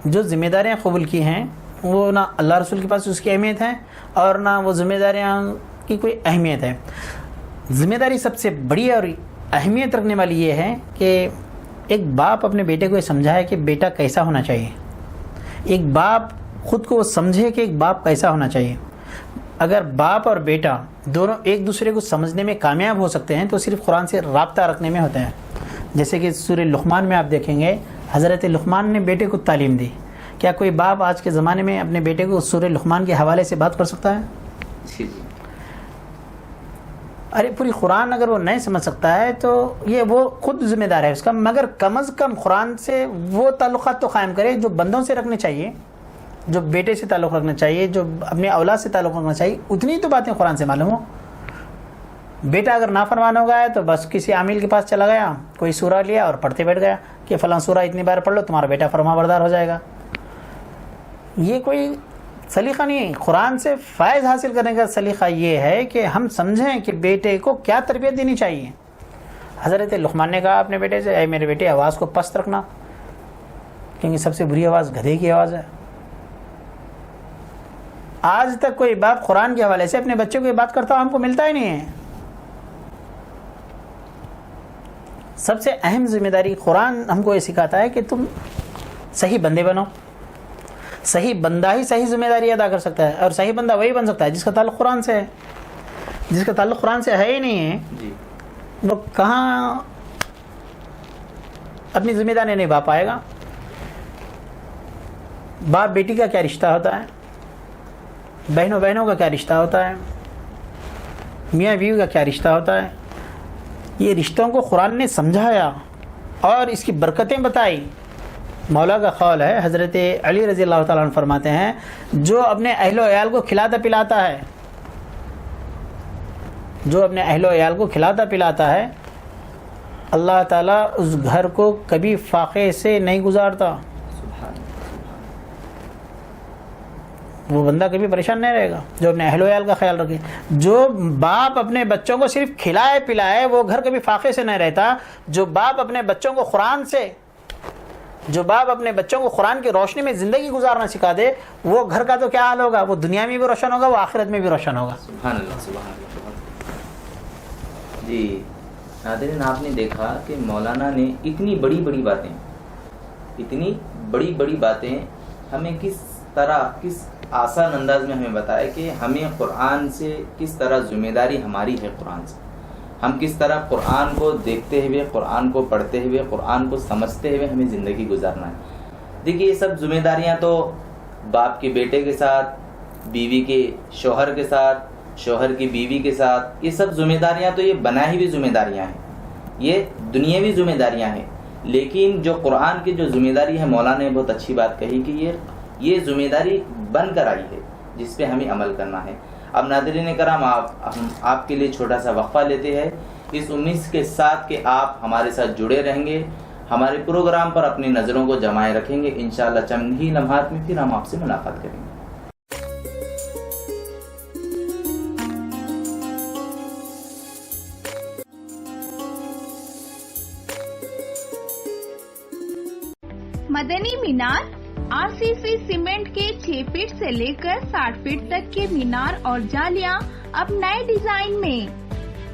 جو ذمہ داریاں قبول کی ہیں، وہ نہ اللہ رسول کے پاس اس کی اہمیت ہے، اور نہ وہ ذمہ داریاں کی کوئی اہمیت ہے. ذمہ داری سب سے بڑی اور اہمیت رکھنے والی یہ ہے کہ ایک باپ اپنے بیٹے کو یہ سمجھائے کہ بیٹا کیسا ہونا چاہیے. ایک باپ خود کو سمجھے کہ ایک باپ کیسا ہونا چاہیے. اگر باپ اور بیٹا دونوں ایک دوسرے کو سمجھنے میں کامیاب ہو سکتے ہیں تو صرف قرآن سے رابطہ رکھنے میں ہوتے ہیں. جیسے کہ سورہ لقمان میں آپ دیکھیں گے، حضرت لقمان نے بیٹے کو تعلیم دی. کیا کوئی باپ آج کے زمانے میں اپنے بیٹے کو سورہ لقمان کے حوالے سے بات کر سکتا ہے؟ جی ارے پوری قرآن اگر وہ نہیں سمجھ سکتا ہے تو یہ وہ خود ذمہ دار ہے اس کا، مگر کم از کم قرآن سے وہ تعلقات تو قائم کرے جو بندوں سے رکھنے چاہیے، جو بیٹے سے تعلق رکھنا چاہیے، جو اپنے اولاد سے تعلق رکھنا چاہیے. اتنی تو باتیں قرآن سے معلوم ہو. بیٹا اگر نافرمان ہو گیا ہے تو بس کسی عامل کے پاس چلا گیا، کوئی سورہ لیا اور پڑھتے بیٹھ گیا کہ فلاں سورہ اتنی بار پڑھ لو تمہارا بیٹا فرما بردار ہو جائے گا. یہ کوئی سلیقہ نہیں. قرآن سے فائز حاصل کرنے کا سلیقہ یہ ہے کہ ہم سمجھیں کہ بیٹے کو کیا تربیت دینی چاہیے. حضرت لقمان نے کہا اپنے بیٹے سے، اے میرے بیٹے آواز کو پست رکھنا، کیونکہ سب سے بری آواز گدھے کی آواز ہے. آج تک کوئی باپ قرآن کے حوالے سے اپنے بچے کو یہ بات کرتا ہم کو ملتا ہی نہیں ہے. سب سے اہم ذمہ داری قرآن ہم کو یہ سکھاتا ہے کہ تم صحیح بندے بنو. صحیح بندہ ہی صحیح ذمہ داری ادا کر سکتا ہے، اور صحیح بندہ وہی بن سکتا ہے جس کا تعلق قرآن سے ہے. جس کا تعلق قرآن سے ہے ہی نہیں ہے جی وہ کہاں اپنی ذمہ داری نبھا پائے گا. باپ بیٹی کا کیا رشتہ ہوتا ہے، بہنوں بہنوں کا کیا رشتہ ہوتا ہے، میاں بیوی کا کیا رشتہ ہوتا ہے. یہ رشتوں کو قرآن نے سمجھایا اور اس کی برکتیں بتائی. مولا کا قول ہے، حضرت علی رضی اللہ تعالیٰ عنہ فرماتے ہیں، جو اپنے اہل و عیال کو کھلاتا پلاتا ہے، جو اپنے اہل و عیال کو کھلاتا پلاتا ہے، اللہ تعالیٰ اس گھر کو کبھی فاقے سے نہیں گزارتا. وہ بندہ کبھی پریشان نہیں رہے گا جو اپنے اہل و عیال کا خیال رکھے. جو باپ اپنے بچوں کو صرف کھلائے پلائے وہ گھر کبھی فاقے سے نہیں رہتا. جو باپ اپنے بچوں کو قرآن کی روشنی میں زندگی گزارنا سکھا دے، وہ گھر کا تو کیا حال ہوگا، وہ دنیا میں بھی روشن ہوگا، وہ آخرت میں بھی روشن ہوگا. سبحان اللہ سبحان اللہ. جی ناظرین، آپ نے دیکھا کہ مولانا نے اتنی بڑی باتیں ہمیں کس طرح، کس آسان انداز میں ہمیں بتایا کہ ہمیں قرآن سے کس طرح ذمہ داری ہماری ہے. قرآن سے ہم کس طرح قرآن کو دیکھتے ہوئے، قرآن کو پڑھتے ہوئے، قرآن کو سمجھتے ہوئے ہمیں زندگی گزارنا ہے. دیکھیے یہ سب ذمہ داریاں تو باپ کے بیٹے کے ساتھ، بیوی کے شوہر کے ساتھ، شوہر کی بیوی کے ساتھ، یہ سب ذمہ داریاں تو یہ بنائی ہوئی ذمہ داریاں ہیں، یہ دنیاوی ذمہ داریاں ہیں. لیکن جو قرآن کی جو ذمہ داری ہے، مولانا نے بہت اچھی بات کہی کہ یہ ذمہ داری بن کر آئی ہے جس پہ ہمیں عمل کرنا ہے. اب ناظرین کرام، ہم آپ کے لیے چھوٹا سا وقفہ لیتے ہیں، اس امید کے ساتھ کہ آپ ہمارے ساتھ جڑے رہیں گے، ہمارے پروگرام پر اپنی نظروں کو جمائے رکھیں گے. انشاءاللہ چند ہی لمحات میں پھر ہم آپ سے ملاقات کریں گے. مدنی مینار RCC سیمنٹ کے 6 فٹ سے لے کر 60 فٹ تک کے مینار اور جالیاں اب نئے ڈیزائن میں.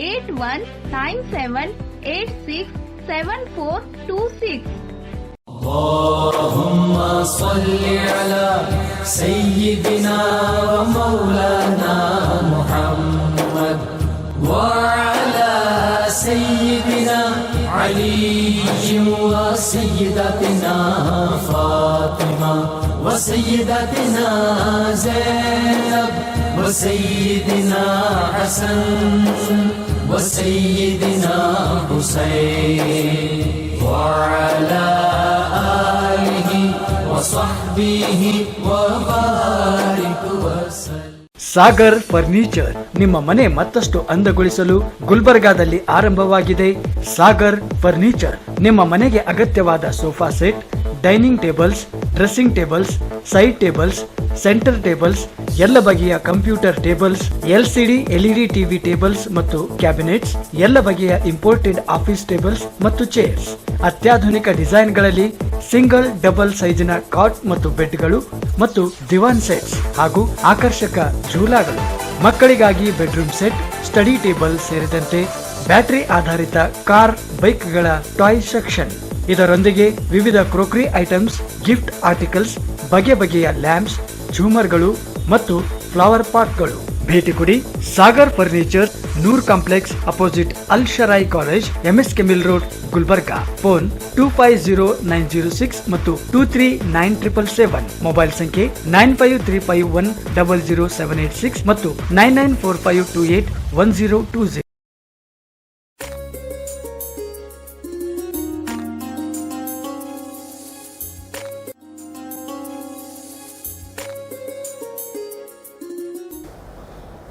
8197867426। اللهم صل على سيدنا ومولانا محمد وعلى سيدنا علي وسيدتنا فاطمة وسيدتنا زينب وسيدنا حسن وسيدنا حسين وعلى آله وصحبه وبارك وسلم. ಸಾಗರ್ ಫರ್ನಿಚರ್ ನಿಮ್ಮ ಮನೆ ಮತ್ತಷ್ಟು ಅಂದಗೊಳಿಸಲು ಗುಲ್ಬರ್ಗಾದಲ್ಲಿ ಆರಂಭವಾಗಿದೆ. ಸಾಗರ್ ಫರ್ನಿಚರ್ ನಿಮ್ಮ ಮನೆಗೆ ಅಗತ್ಯವಾದ sofa set, dining tables, dressing tables, side tables, centre tables, ಎಲ್ಲ ಬಗೆಯ computer tables, LCD LED TV tables ಮತ್ತು ಕ್ಯಾಬಿನೆಟ್ಸ್, ಎಲ್ಲ ಬಗೆಯ ಇಂಪೋರ್ಟೆಡ್ ಆಫೀಸ್ ಟೇಬಲ್ಸ್ ಮತ್ತು ಚೇರ್ಸ್, ಅತ್ಯಾಧುನಿಕ ಡಿಸೈನ್ಗಳಲ್ಲಿ ಸಿಂಗಲ್ ಡಬಲ್ ಸೈಜಿನ ಕಾಟ್ ಮತ್ತು ಬೆಡ್ಗಳು ಮತ್ತು ದಿವಾನ್ ಸೆಟ್ಸ್ ಹಾಗೂ ಆಕರ್ಷಕ ಝೂಲಾಗಳು, ಮಕ್ಕಳಿಗಾಗಿ ಬೆಡ್ರೂಮ್ ಸೆಟ್, ಸ್ಟಡಿ ಟೇಬಲ್ ಸೇರಿದಂತೆ ಬ್ಯಾಟರಿ ಆಧಾರಿತ ಕಾರ್, ಬೈಕ್ಗಳ ಟಾಯ್ ಸೆಕ್ಷನ್. ಇದರೊಂದಿಗೆ ವಿವಿಧ ಕ್ರೋಕರಿ ಐಟಮ್ಸ್, ಗಿಫ್ಟ್ ಆರ್ಟಿಕಲ್ಸ್, ಬಗೆ ಬಗೆಯ ಲ್ಯಾಂಪ್ಸ್, ಝೂಮರ್ಗಳು ಮತ್ತು ಫ್ಲವರ್ ಪಾಟ್ಗಳು. ಭೇಟಿ ಕೊಡಿ Sagar furniture, Noor complex opposite Al Sharayi college, MSK mill road, Gulbarga. Phone 250906 ಮತ್ತು 239777. ಮೊಬೈಲ್ ಸಂಖ್ಯೆ 9535100786 ಮತ್ತು 9945281020.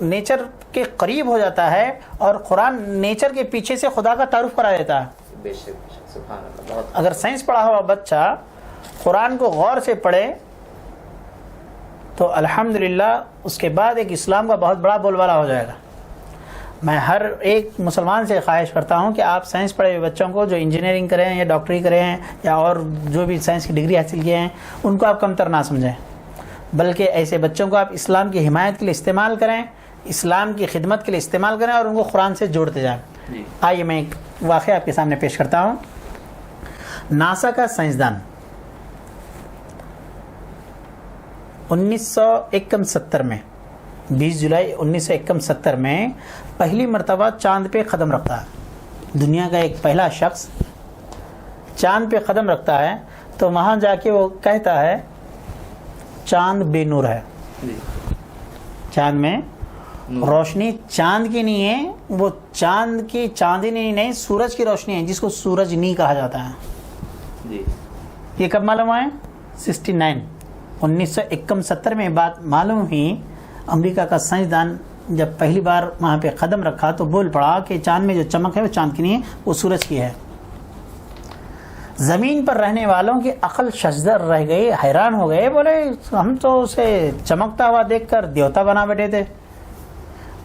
نیچر کے قریب ہو جاتا ہے اور قرآن نیچر کے پیچھے سے خدا کا تعارف کرا دیتا ہے. بے شک سبحان اللہ. بہت اگر سائنس پڑھا ہوا بچہ قرآن کو غور سے پڑھے تو الحمدللہ اس کے بعد ایک اسلام کا بہت بڑا بول بالا ہو جائے گا. میں ہر ایک مسلمان سے خواہش کرتا ہوں کہ آپ سائنس پڑھے ہوئے بچوں کو جو انجینئرنگ کریں یا ڈاکٹری کریں یا اور جو بھی سائنس کی ڈگری حاصل کیے ہیں ان کو آپ کمتر نہ سمجھیں، بلکہ ایسے بچوں کو آپ اسلام کی حمایت کے لیے استعمال کریں، اسلام کی خدمت کے لیے استعمال کریں اور ان کو قرآن سے جوڑتے جائیں. آئیے میں ایک واقعہ آپ کے سامنے پیش کرتا ہوں. ناسا کا سائنسدان 1971 میں 20 جولائی 1971 میں پہلی مرتبہ چاند پہ قدم رکھتا ہے. دنیا کا ایک پہلا شخص چاند پہ قدم رکھتا ہے تو وہاں جا کے وہ کہتا ہے چاند بے نور ہے. چاند میں روشنی چاند کی نہیں ہے، وہ چاند کی چاندنی نہیں، سورج کی روشنی ہے جس کو سورج نہیں کہا جاتا ہے. یہ کب معلوم ہے؟ 1971 میں بات معلوم ہوئی. امریکہ کا سائنسدان جب پہلی بار وہاں پہ قدم رکھا تو بول پڑا کہ چاند میں جو چمک ہے وہ چاند کی نہیں ہے، وہ سورج کی ہے. زمین پر رہنے والوں کی عقل ششدر رہ گئی، حیران ہو گئے، بولے ہم تو اسے چمکتا ہوا دیکھ کر دیوتا بنا بیٹھے تھے،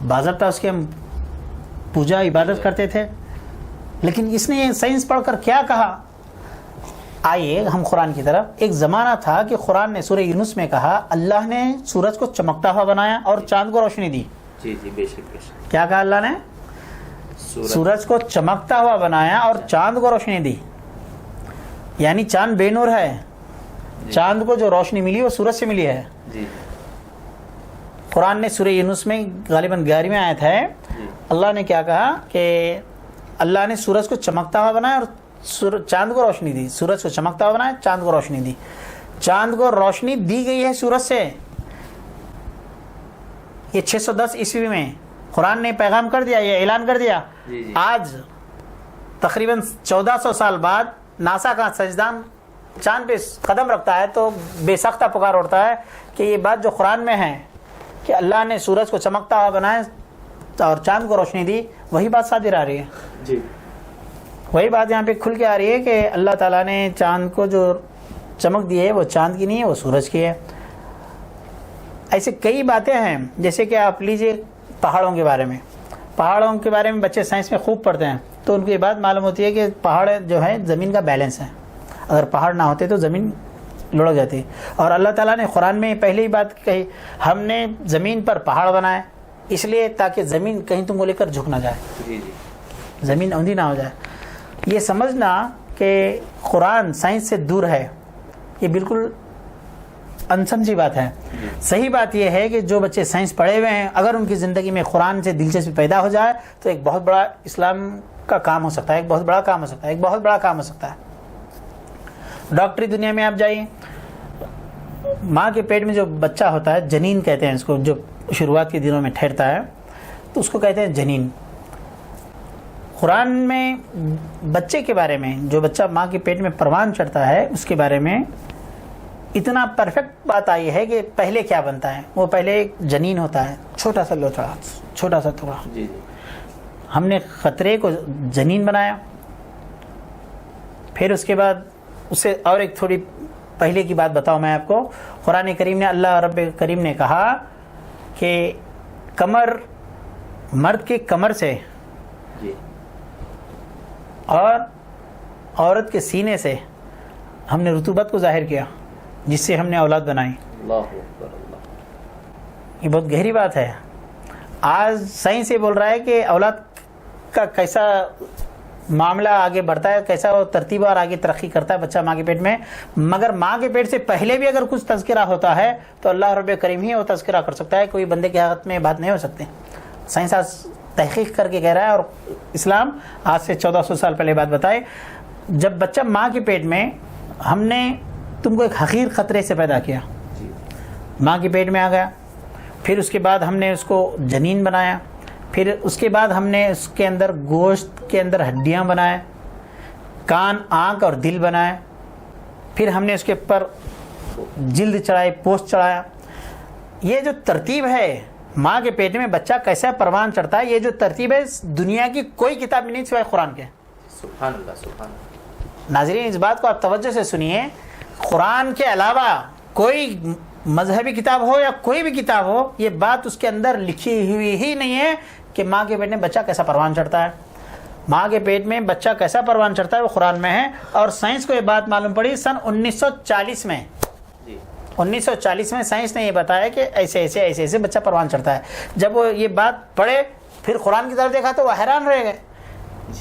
باضابطہ اس کے پوجا عبادت کرتے تھے، لیکن اس نے سائنس پڑھ کر کیا کہا. آئیے ہم قرآن کی طرف. ایک زمانہ تھا کہ قرآن نے سورہ یونس میں کہا اللہ نے سورج کو چمکتا ہوا بنایا اور چاند کو روشنی دی. بے شک. کیا کہا اللہ نے؟ سورج کو چمکتا ہوا بنایا اور چاند کو روشنی دی. یعنی چاند بے نور ہے، چاند کو جو روشنی ملی وہ سورج سے ملی ہے. قرآن نے سورہ یونس میں غالباً 11ویں آیت ہے، اللہ نے کیا کہا کہ اللہ نے سورج کو چمکتا ہوا بنایا اور چاند کو روشنی دی. سورج کو چمکتا ہوا بنایا، چاند کو روشنی دی. چاند کو روشنی دی گئی ہے سورج سے. یہ 610 عیسوی میں قرآن نے پیغام کر دیا، یہ اعلان کر دیا. آج تقریباً 1400 سال بعد ناسا کا سائنسدان چاند پہ قدم رکھتا ہے تو بے سختہ پکار اٹھتا ہے کہ یہ بات جو قرآن میں ہے کہ اللہ نے سورج کو چمکتا ہوا بنایا اور چاند کو روشنی دی، وہی بات صادر آ رہی ہے. وہی بات یہاں پہ کھل کے آ رہی ہے کہ اللہ تعالیٰ نے چاند کو جو چمک دی ہے وہ چاند کی نہیں ہے، وہ سورج کی ہے. ایسے کئی باتیں ہیں، جیسے کہ آپ لیجئے پہاڑوں کے بارے میں. پہاڑوں کے بارے میں بچے سائنس میں خوب پڑھتے ہیں تو ان کو یہ بات معلوم ہوتی ہے کہ پہاڑ جو ہے زمین کا بیلنس ہے. اگر پہاڑ نہ ہوتے تو زمین لڑک جاتی. اور اللہ تعالیٰ نے قرآن میں پہلے ہی بات کہی، ہم نے زمین پر پہاڑ بنائے اس لیے تاکہ زمین کہیں تم کو لے کر جھک نہ جائے، زمین اوندھی نہ ہو جائے. یہ سمجھنا کہ قرآن سائنس سے دور ہے یہ بالکل انسمجھی بات ہے. صحیح بات یہ ہے کہ جو بچے سائنس پڑھے ہوئے ہیں اگر ان کی زندگی میں قرآن سے دلچسپی پیدا ہو جائے تو ایک بہت بڑا اسلام کا کام ہو سکتا ہے، ایک بہت بڑا کام ہو سکتا ہے، ایک بہت بڑا کام ہو سکتا ہے. ڈاکٹری دنیا میں آپ جائیے، ماں کے پیٹ میں جو بچہ ہوتا ہے، جنین کہتے ہیں اس کو، جو شروعات کے دنوں میں ٹھہرتا ہے تو اس کو کہتے ہیں جنین. قرآن میں بچے کے بارے میں، جو بچہ ماں کے پیٹ میں پروان چڑھتا ہے، اس کے بارے میں اتنا پرفیکٹ بات آئی ہے کہ پہلے کیا بنتا ہے. وہ پہلے ایک جنین ہوتا ہے، چھوٹا سا لوتھڑا، چھوٹا سا ٹکڑا. ہم نے خطرے کو جنین بنایا، پھر اس کے بعد اسے اور ایک تھوڑی پہلے کی بات بتاؤں میں آپ کو. قرآن کریم نے، اللہ رب کریم نے کہا کہ کمر، مرد کے کمر سے اور عورت کے سینے سے ہم نے رطوبت کو ظاہر کیا جس سے ہم نے اولاد بنائی. یہ بہت گہری بات ہے. آج سائنس یہ بول رہا ہے کہ اولاد کا کیسا معاملہ آگے بڑھتا ہے، کیسا وہ ترتیب اور آگے ترقی کرتا ہے بچہ ماں کے پیٹ میں. مگر ماں کے پیٹ سے پہلے بھی اگر کچھ تذکرہ ہوتا ہے تو اللہ رب کریم ہی وہ تذکرہ کر سکتا ہے، کوئی بندے کے حق میں بات نہیں ہو سکتی. سائنس آج تحقیق کر کے کہہ رہا ہے اور اسلام آج سے 1400 سال پہلے بات بتائے. جب بچہ ماں کے پیٹ میں، ہم نے تم کو ایک حقیر خطرے سے پیدا کیا، ماں کے پیٹ میں آ گیا، پھر اس کے بعد ہم نے اس کو جنین بنایا، پھر اس کے بعد ہم نے اس کے اندر گوشت کے اندر ہڈیاں بنائے، کان، آنکھ اور دل بنائے، پھر ہم نے اس کے اوپر جلد چڑھائی، پوست چڑھایا. یہ جو ترتیب ہے ماں کے پیٹ میں بچہ کیسا پروان چڑھتا ہے، یہ جو ترتیب ہے دنیا کی کوئی کتاب میں نہیں سوائے قرآن کے. سبحان اللہ سبحان اللہ. ناظرین اس بات کو آپ توجہ سے سنیے، قرآن کے علاوہ کوئی مذہبی کتاب ہو یا کوئی بھی کتاب ہو، یہ بات اس کے اندر لکھی ہوئی ہی نہیں ہے کہ ماں کے پیٹ میں بچہ کیسا پروان چڑھتا ہے. ماں کے پیٹ میں بچہ کیسا پروان چڑھتا ہے وہ قرآن میں ہے. اور سائنس کو یہ بات معلوم پڑی سن 1940 میں. 1940 میں سائنس نے یہ بتایا کہ ایسے ایسے ایسے ایسے بچہ پروان چڑھتا ہے. جب وہ یہ بات پڑھے پھر قرآن کی طرف دیکھا تو وہ حیران رہ گئے.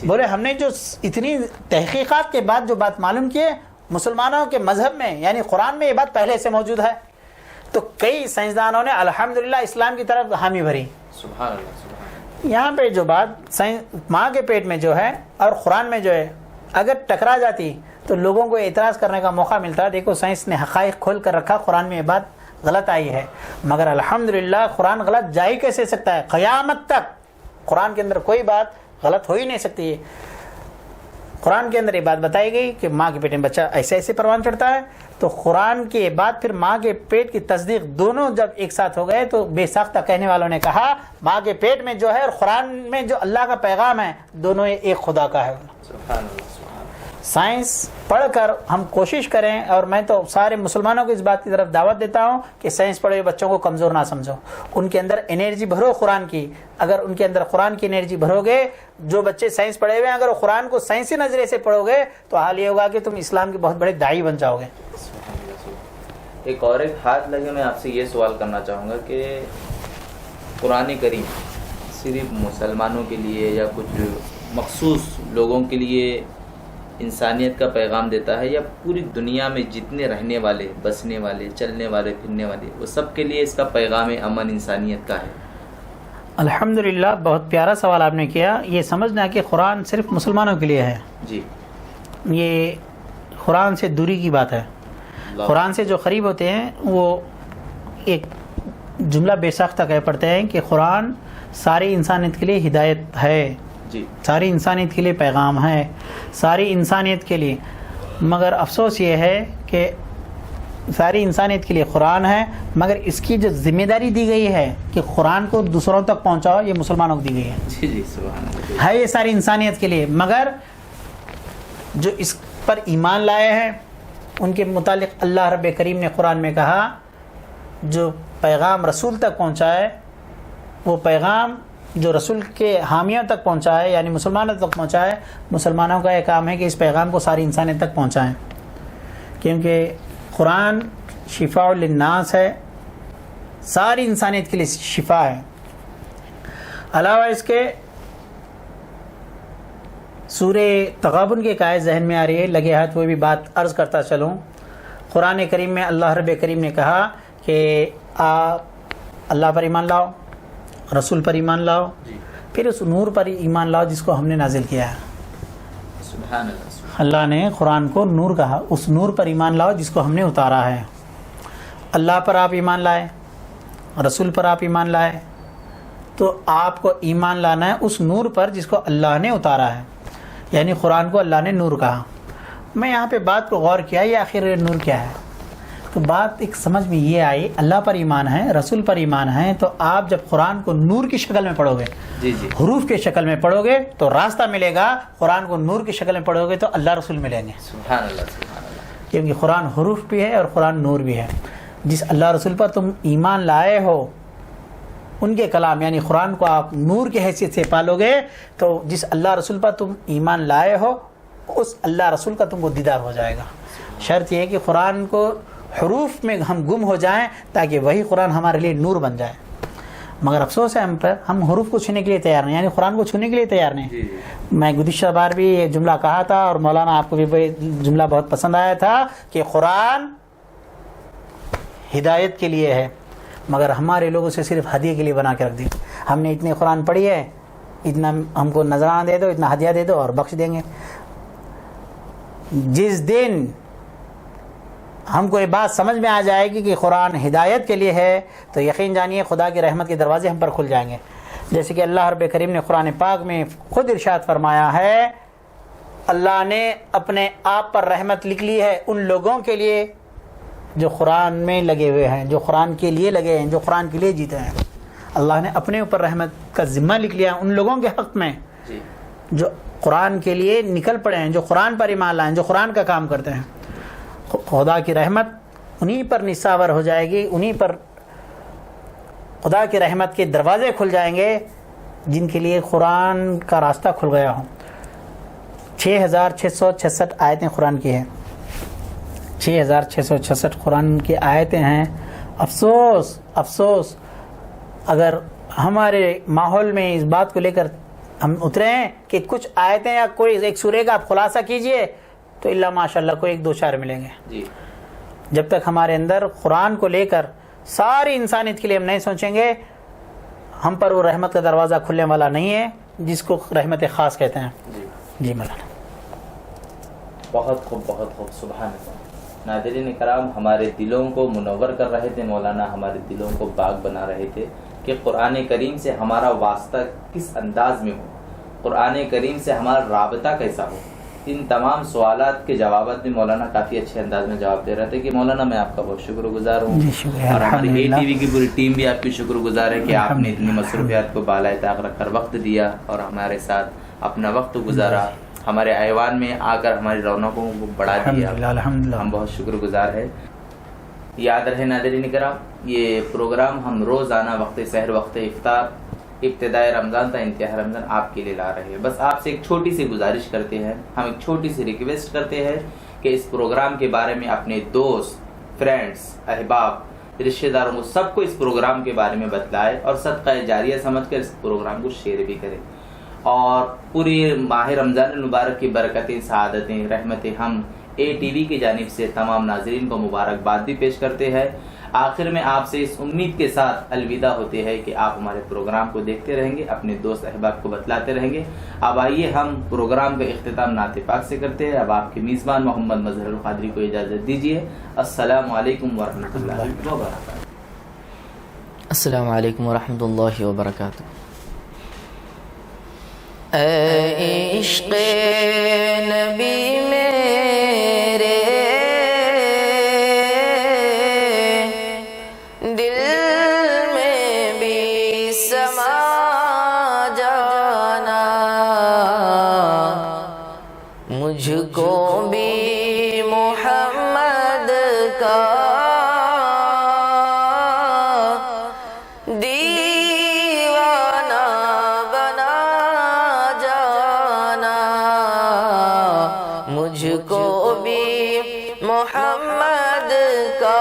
بولے ہم نے جو اتنی تحقیقات کے بعد جو بات معلوم کی ہے، مسلمانوں کے مذہب میں یعنی قرآن میں یہ بات پہلے سے موجود ہے. تو کئی سائنسدانوں نے الحمدللہ اسلام کی طرف حامی بھری. سبحان اللہ سبحان اللہ. یہاں پہ جو بات ماں کے پیٹ میں جو ہے اور قرآن میں جو ہے اگر ٹکرا جاتی تو لوگوں کو اعتراض کرنے کا موقع ملتا. دیکھو سائنس نے حقائق کھول کر رکھا، قرآن میں یہ بات غلط آئی ہے، مگر الحمدللہ قرآن غلط جا ہی کیسے سکتا ہے؟ قیامت تک قرآن کے اندر کوئی بات غلط ہو ہی نہیں سکتی ہے. قرآن کے اندر یہ بات بتائی گئی کہ ماں کے پیٹ میں بچہ ایسے ایسے پروان چڑھتا ہے. تو قرآن کے بعد پھر ماں کے پیٹ کی تصدیق دونوں جب ایک ساتھ ہو گئے تو بے ساختہ کہنے والوں نے کہا ماں کے پیٹ میں جو ہے اور قرآن میں جو اللہ کا پیغام ہے دونوں ایک خدا کا ہے. سبحان اللہ. سائنس پڑھ کر ہم کوشش کریں، اور میں تو سارے مسلمانوں کو اس بات کی طرف دعوت دیتا ہوں کہ سائنس پڑھے بچوں کو کمزور نہ سمجھو، ان کے اندر انرجی بھرو قرآن کی. اگر ان کے اندر قرآن کی انرجی بھرو گے، جو بچے سائنس پڑھے ہوئے ہیں اگر وہ قرآن کو سائنسی نظریے سے پڑھو گے تو حال یہ ہوگا کہ تم اسلام کے بہت بڑے داعی بن جاؤ گے. ایک ہاتھ لگے میں آپ سے یہ سوال کرنا چاہوں گا کہ قرآن کریم صرف مسلمانوں کے لیے یا کچھ مخصوص لوگوں کے لیے انسانیت کا پیغام دیتا ہے، یا پوری دنیا میں جتنے رہنے والے، بسنے والے، چلنے والے، پھرنے والے، وہ سب کے لیے اس کا پیغام امن انسانیت کا ہے؟ الحمدللہ بہت پیارا سوال آپ نے کیا. یہ سمجھنا کہ قرآن صرف مسلمانوں کے لیے ہے، جی یہ قرآن سے دوری کی بات ہے. قرآن سے جو قریب ہوتے ہیں وہ ایک جملہ بے ساختہ کہہ پڑتے ہیں کہ قرآن ساری انسانیت کے لیے ہدایت ہے، جی ساری انسانیت کے لیے پیغام ہے، ساری انسانیت کے لیے. مگر افسوس یہ ہے کہ ساری انسانیت کے لیے قرآن ہے، مگر اس کی جو ذمہ داری دی گئی ہے کہ قرآن کو دوسروں تک پہنچاؤ یہ مسلمانوں کو دی گئی ہے. جی جی سبحان اللہ. ہے یہ ساری انسانیت کے لیے، مگر جو اس پر ایمان لائے ہیں ان کے متعلق اللہ رب کریم نے قرآن میں کہا جو پیغام رسول تک پہنچائے، وہ پیغام جو رسول کے حامیوں تک پہنچائے یعنی مسلمانوں تک پہنچائے. مسلمانوں کا یہ کام ہے کہ اس پیغام کو ساری انسانیت تک پہنچائیں، کیونکہ قرآن شفاء للناس ہے، ساری انسانیت کے لیے شفا ہے. علاوہ اس کے سورہ تغابن کی ایک آیت ذہن میں آ رہی ہے، لگے ہاتھ وہ بھی بات عرض کرتا چلوں. قرآن کریم میں اللہ رب کریم نے کہا کہ آپ اللہ پر ایمان لاؤ، رسول پر ایمان لاؤ، پھر اس نور پر ایمان لاؤ جس کو ہم نے نازل کیا ہے. سبحان اللہ. اللہ نے قرآن کو نور کہا، اس نور پر ایمان لاؤ جس کو ہم نے اتارا ہے. اللہ پر آپ ایمان لائے، رسول پر آپ ایمان لائے، تو آپ کو ایمان لانا ہے اس نور پر جس کو اللہ نے اتارا ہے، یعنی قرآن کو اللہ نے نور کہا. میں یہاں پہ بات کو غور کیا، یہ آخر نور کیا ہے؟ تو بات ایک سمجھ میں یہ آئی، اللہ پر ایمان ہے، رسول پر ایمان ہے، تو آپ جب قرآن کو نور کی شکل میں پڑھو گے، جی جی حروف کی شکل میں پڑھو گے تو راستہ ملے گا. قرآن کو نور کی شکل میں پڑھو گے تو اللہ رسول ملیں گے. سبحان اللہ سبحان اللہ. کیونکہ قرآن حروف بھی ہے اور قرآن نور بھی ہے. جس اللہ رسول پر تم ایمان لائے ہو ان کے کلام یعنی قرآن کو آپ نور کی حیثیت سے پالو گے، تو جس اللہ رسول پر تم ایمان لائے ہو اس اللہ رسول کا تم کو دیدار ہو جائے گا. شرط یہ ہے کہ قرآن کو حروف میں ہم گم ہو جائیں تاکہ وہی قرآن ہمارے لیے نور بن جائے. مگر افسوس ہے ہم پر، ہم حروف کو چھونے کے لیے تیار نہیں، یعنی قرآن کو چھونے کے لیے تیار نہیں. میں گزشتہ بار بھی یہ جملہ کہا تھا اور مولانا آپ کو بھی جملہ بہت پسند آیا تھا کہ قرآن ہدایت کے لیے ہے، مگر ہمارے لوگوں سے صرف ہدیے کے لیے بنا کے رکھ دی. ہم نے اتنی قرآن پڑھی ہے، اتنا ہم کو نذرانہ دے دو، اتنا ہدیہ دے دو اور بخش دیں گے. جس دن ہم کو یہ بات سمجھ میں آ جائے گی کہ قرآن ہدایت کے لیے ہے تو یقین جانیے خدا کی رحمت کے دروازے ہم پر کھل جائیں گے. جیسے کہ اللہ رب کریم نے قرآن پاک میں خود ارشاد فرمایا ہے، اللہ نے اپنے آپ پر رحمت لکھ لی ہے ان لوگوں کے لیے جو قرآن میں لگے ہوئے ہیں، جو قرآن کے لیے لگے ہیں، جو قرآن کے لیے جیتے ہیں. اللہ نے اپنے اوپر رحمت کا ذمہ لکھ لیا ان لوگوں کے حق میں جی جو قرآن کے لیے نکل پڑے ہیں، جو قرآن پر ایمان لائیں، جو قرآن کا کام کرتے ہیں. خدا کی رحمت انہی پر نصاور ہو جائے گی، انہی پر خدا کی رحمت کے دروازے کھل جائیں گے جن کے لیے قرآن کا راستہ کھل گیا ہو. 6666 آیتیں قرآن کی ہیں، 6666 قرآن کی آیتیں ہیں. افسوس اگر ہمارے ماحول میں اس بات کو لے کر ہم اترے ہیں کہ کچھ آیتیں یا کوئی ایک سورے کا آپ خلاصہ کیجئے تو اللہ ماشاء اللہ کو 1-2 شعر ملیں گے. جی جب تک ہمارے اندر قرآن کو لے کر ساری انسانیت کے لیے ہم نہیں سوچیں گے، ہم پر وہ رحمت کا دروازہ کھلنے والا نہیں ہے جس کو رحمت خاص کہتے ہیں. جی مولانا بہت خوب سبحان اللہ. ناظرین کرام، ہمارے دلوں کو منور کر رہے تھے مولانا، ہمارے دلوں کو باغ بنا رہے تھے کہ قرآن کریم سے ہمارا واسطہ کس انداز میں ہو، قرآن کریم سے ہمارا رابطہ کیسا ہو. ان تمام سوالات کے جوابات بھی مولانا کافی اچھے انداز میں جواب دے رہے تھے کہ مولانا میں آپ کا بہت شکر گزار ہوں. اور ہماری اے ٹی وی کی پوری ٹیم بھی آپ کی شکر گزار ہے کہ آپ نے اتنی مصروفیات کو بالائے طاق رکھ کر وقت دیا اور ہمارے ساتھ اپنا وقت گزارا، ہمارے ایوان میں آ کر ہماری رونقوں کو بڑھا دیا. ہم بہت شکر گزار ہے. یاد رہے ناظرین کرام، یہ پروگرام ہم روزانہ وقت سحر، وقت افطار، ابتدائے رمضان تا انتہا رمضان آپ کے لیے لا رہے ہیں. بس آپ سے ایک چھوٹی سی گزارش کرتے ہیں، ہم ایک چھوٹی سی ریکویسٹ کرتے ہیں کہ اس پروگرام کے بارے میں اپنے دوست، فرینڈس، احباب، رشتہ داروں کو سب کو اس پروگرام کے بارے میں بتلائے اور صدقہ جاریہ سمجھ کر اس پروگرام کو شیئر بھی کریں. اور پوری ماہ رمضان المبارک کی برکتیں، سعادتیں، رحمتیں ہم اے ٹی وی کی جانب سے تمام ناظرین کو مبارکباد بھی پیش کرتے ہیں. آخر میں آپ سے اس امید کے ساتھ الوداع ہوتے ہیں کہ آپ ہمارے پروگرام کو دیکھتے رہیں گے، اپنے دوست احباب کو بتلاتے رہیں گے. اب آئیے ہم پروگرام کا اختتام نعت پاک سے کرتے ہیں. اب آپ کے میزبان محمد مظہر القادری کو اجازت دیجیے. السلام علیکم ورحمۃ اللہ وبرکاتہ. السلام علیکم ورحمۃ اللہ وبرکاتہ. اے عشق نبی میرے دل میں بھی سما جانا، مجھ کو بھی محمد کا مجھ کو بھی محمد کا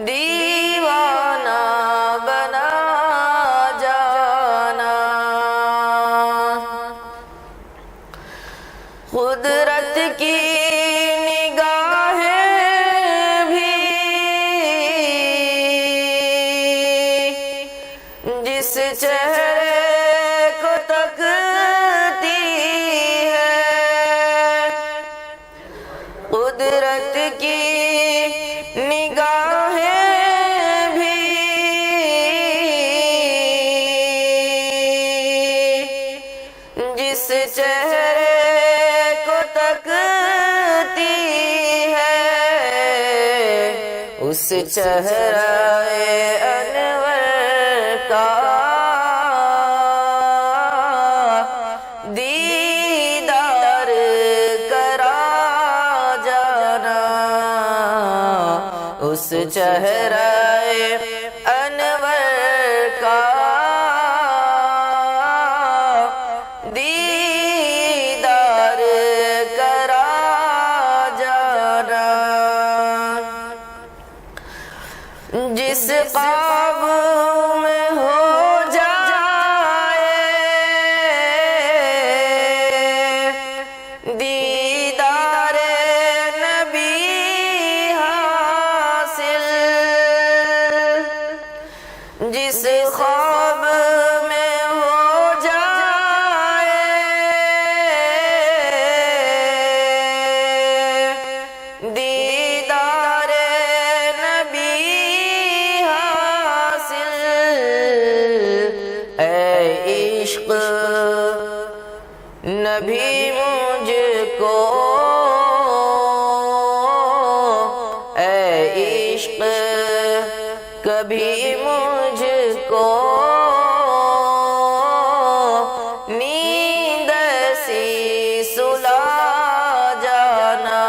دیوانہ بنا جانا. قدرت کی نگاہیں بھی جس چہرے کو تکتی ہے، قدرت کی نگاہیں بھی جس چہرے کو تکتی ہے، اس چہرہ انور کا دیدار کرا جانا، اس چہرہ انور کا دیدار کرا جانا. جس خواب میں ہو جائے دیدار نبی حاصل، جس خواب میں ہو جائے دیدار نبی حاصل، اے عشق نبی مجھ کو، اے عشق کبھی مجھ کو نیند سی سلا جانا،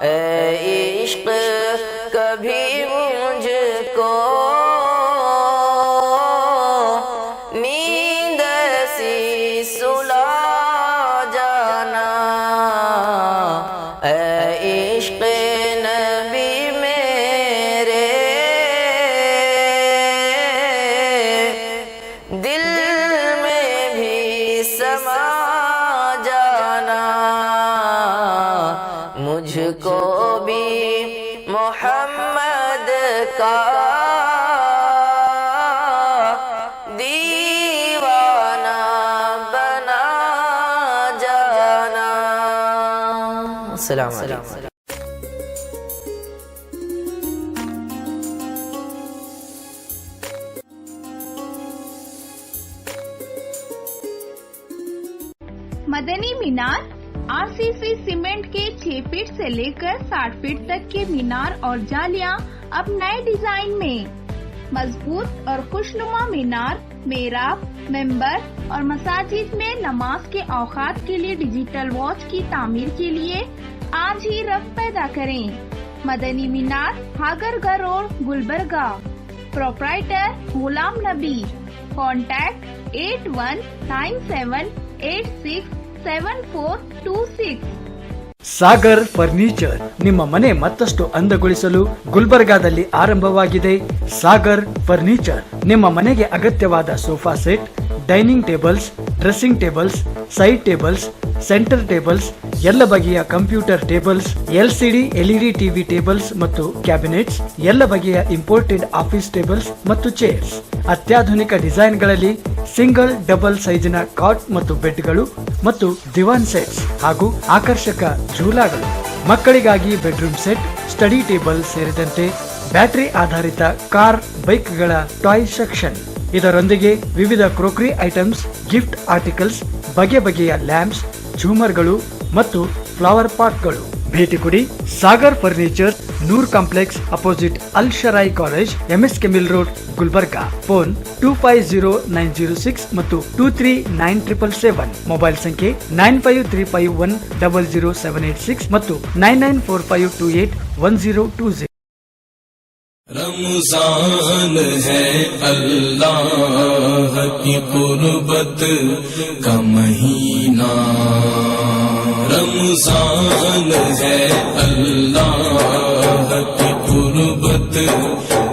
اے عشق کبھی مجھ کو نیند سی سلا جانا، اے عشق نبی میرے دل میں بھی سما جانا، مجھ کو بھی محمد کا دیوانہ بنا جانا۔ السلام علیکم۔ مدنی مینار RCC سیمنٹ کے 6 فٹ سے لے کر 60 فٹ تک کے مینار اور جالیاں اب نئے ڈیزائن میں، مضبوط اور خوشنما مینار، محراب، ممبر اور مساجد میں نماز کے اوقات کے لیے ڈیجیٹل واچ کی تعمیر کے لیے آج ہی رفت پیدا کریں۔ مدنی مینار ہاگر روڈ گلبرگہ، پروپرائٹر غلام نبی، کانٹیکٹ 8197867426۔ ಸಾಗರ್ ಫರ್ನಿಚರ್ ನಿಮ್ಮ ಮನೆ ಮತ್ತಷ್ಟು ಅಂದಗೊಳಿಸಲು ಗುಲ್ಬರ್ಗಾದಲ್ಲಿ ಆರಂಭವಾಗಿದೆ ಸಾಗರ್ ಫರ್ನಿಚರ್. ನಿಮ್ಮ ಮನೆಗೆ ಅಗತ್ಯವಾದ sofa set, dining tables, dressing tables, side tables, centre tables, ಎಲ್ಲ ಬಗೆಯ computer tables, LCD LED TV tables ಮತ್ತು ಕ್ಯಾಬಿನೆಟ್ಸ್, ಎಲ್ಲ ಬಗೆಯ ಇಂಪೋರ್ಟೆಡ್ ಆಫೀಸ್ ಟೇಬಲ್ಸ್ ಮತ್ತು ಚೇರ್ಸ್, ಅತ್ಯಾಧುನಿಕ ಡಿಸೈನ್ಗಳಲ್ಲಿ ಸಿಂಗಲ್ ಡಬಲ್ ಸೈಜಿನ ಕಾಟ್ ಮತ್ತು ಬೆಡ್ಗಳು ಮತ್ತು ದಿವಾನ್ ಸೆಟ್ಸ್ ಹಾಗೂ ಆಕರ್ಷಕ ಝೂಲಾಗಳು, ಮಕ್ಕಳಿಗಾಗಿ ಬೆಡ್ರೂಮ್ ಸೆಟ್, ಸ್ಟಡಿ ಟೇಬಲ್ ಸೇರಿದಂತೆ ಬ್ಯಾಟರಿ ಆಧಾರಿತ ಕಾರ್ ಬೈಕ್ಗಳ ಟಾಯ್ ಸೆಕ್ಷನ್. ಇದರೊಂದಿಗೆ ವಿವಿಧ ಕ್ರೋಕರಿ ಐಟಮ್ಸ್, ಗಿಫ್ಟ್ ಆರ್ಟಿಕಲ್ಸ್, ಬಗೆ ಬಗೆಯ ಲ್ಯಾಂಪ್ಸ್, ಝೂಮರ್ಗಳು ಮತ್ತು ಫ್ಲವರ್ ಪಾಟ್ಗಳು. ಭೇಟಿ ಕೊಡಿ Sagar furniture, Noor complex opposite Al Sharayi college, MSK mill road, Gulbarga. Phone 250906 ಮತ್ತು 239777. ಮೊಬೈಲ್ ಸಂಖ್ಯೆ 9535100786 ಮತ್ತು 9945281020. رمضان ہے اللہ کی قربت کا مہینہ، رمضان ہے اللہ کی قربت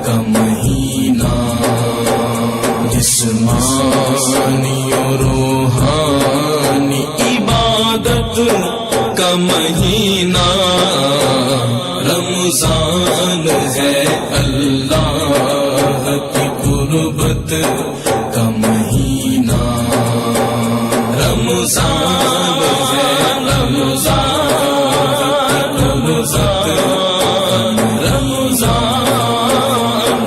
کا مہینہ، جسمانی و روحانی عبادت کا مہینہ، رمضان ہے اللہ کی قربت کا مہینہ، رمضان ہے اللہ کی قربت،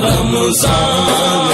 رمضان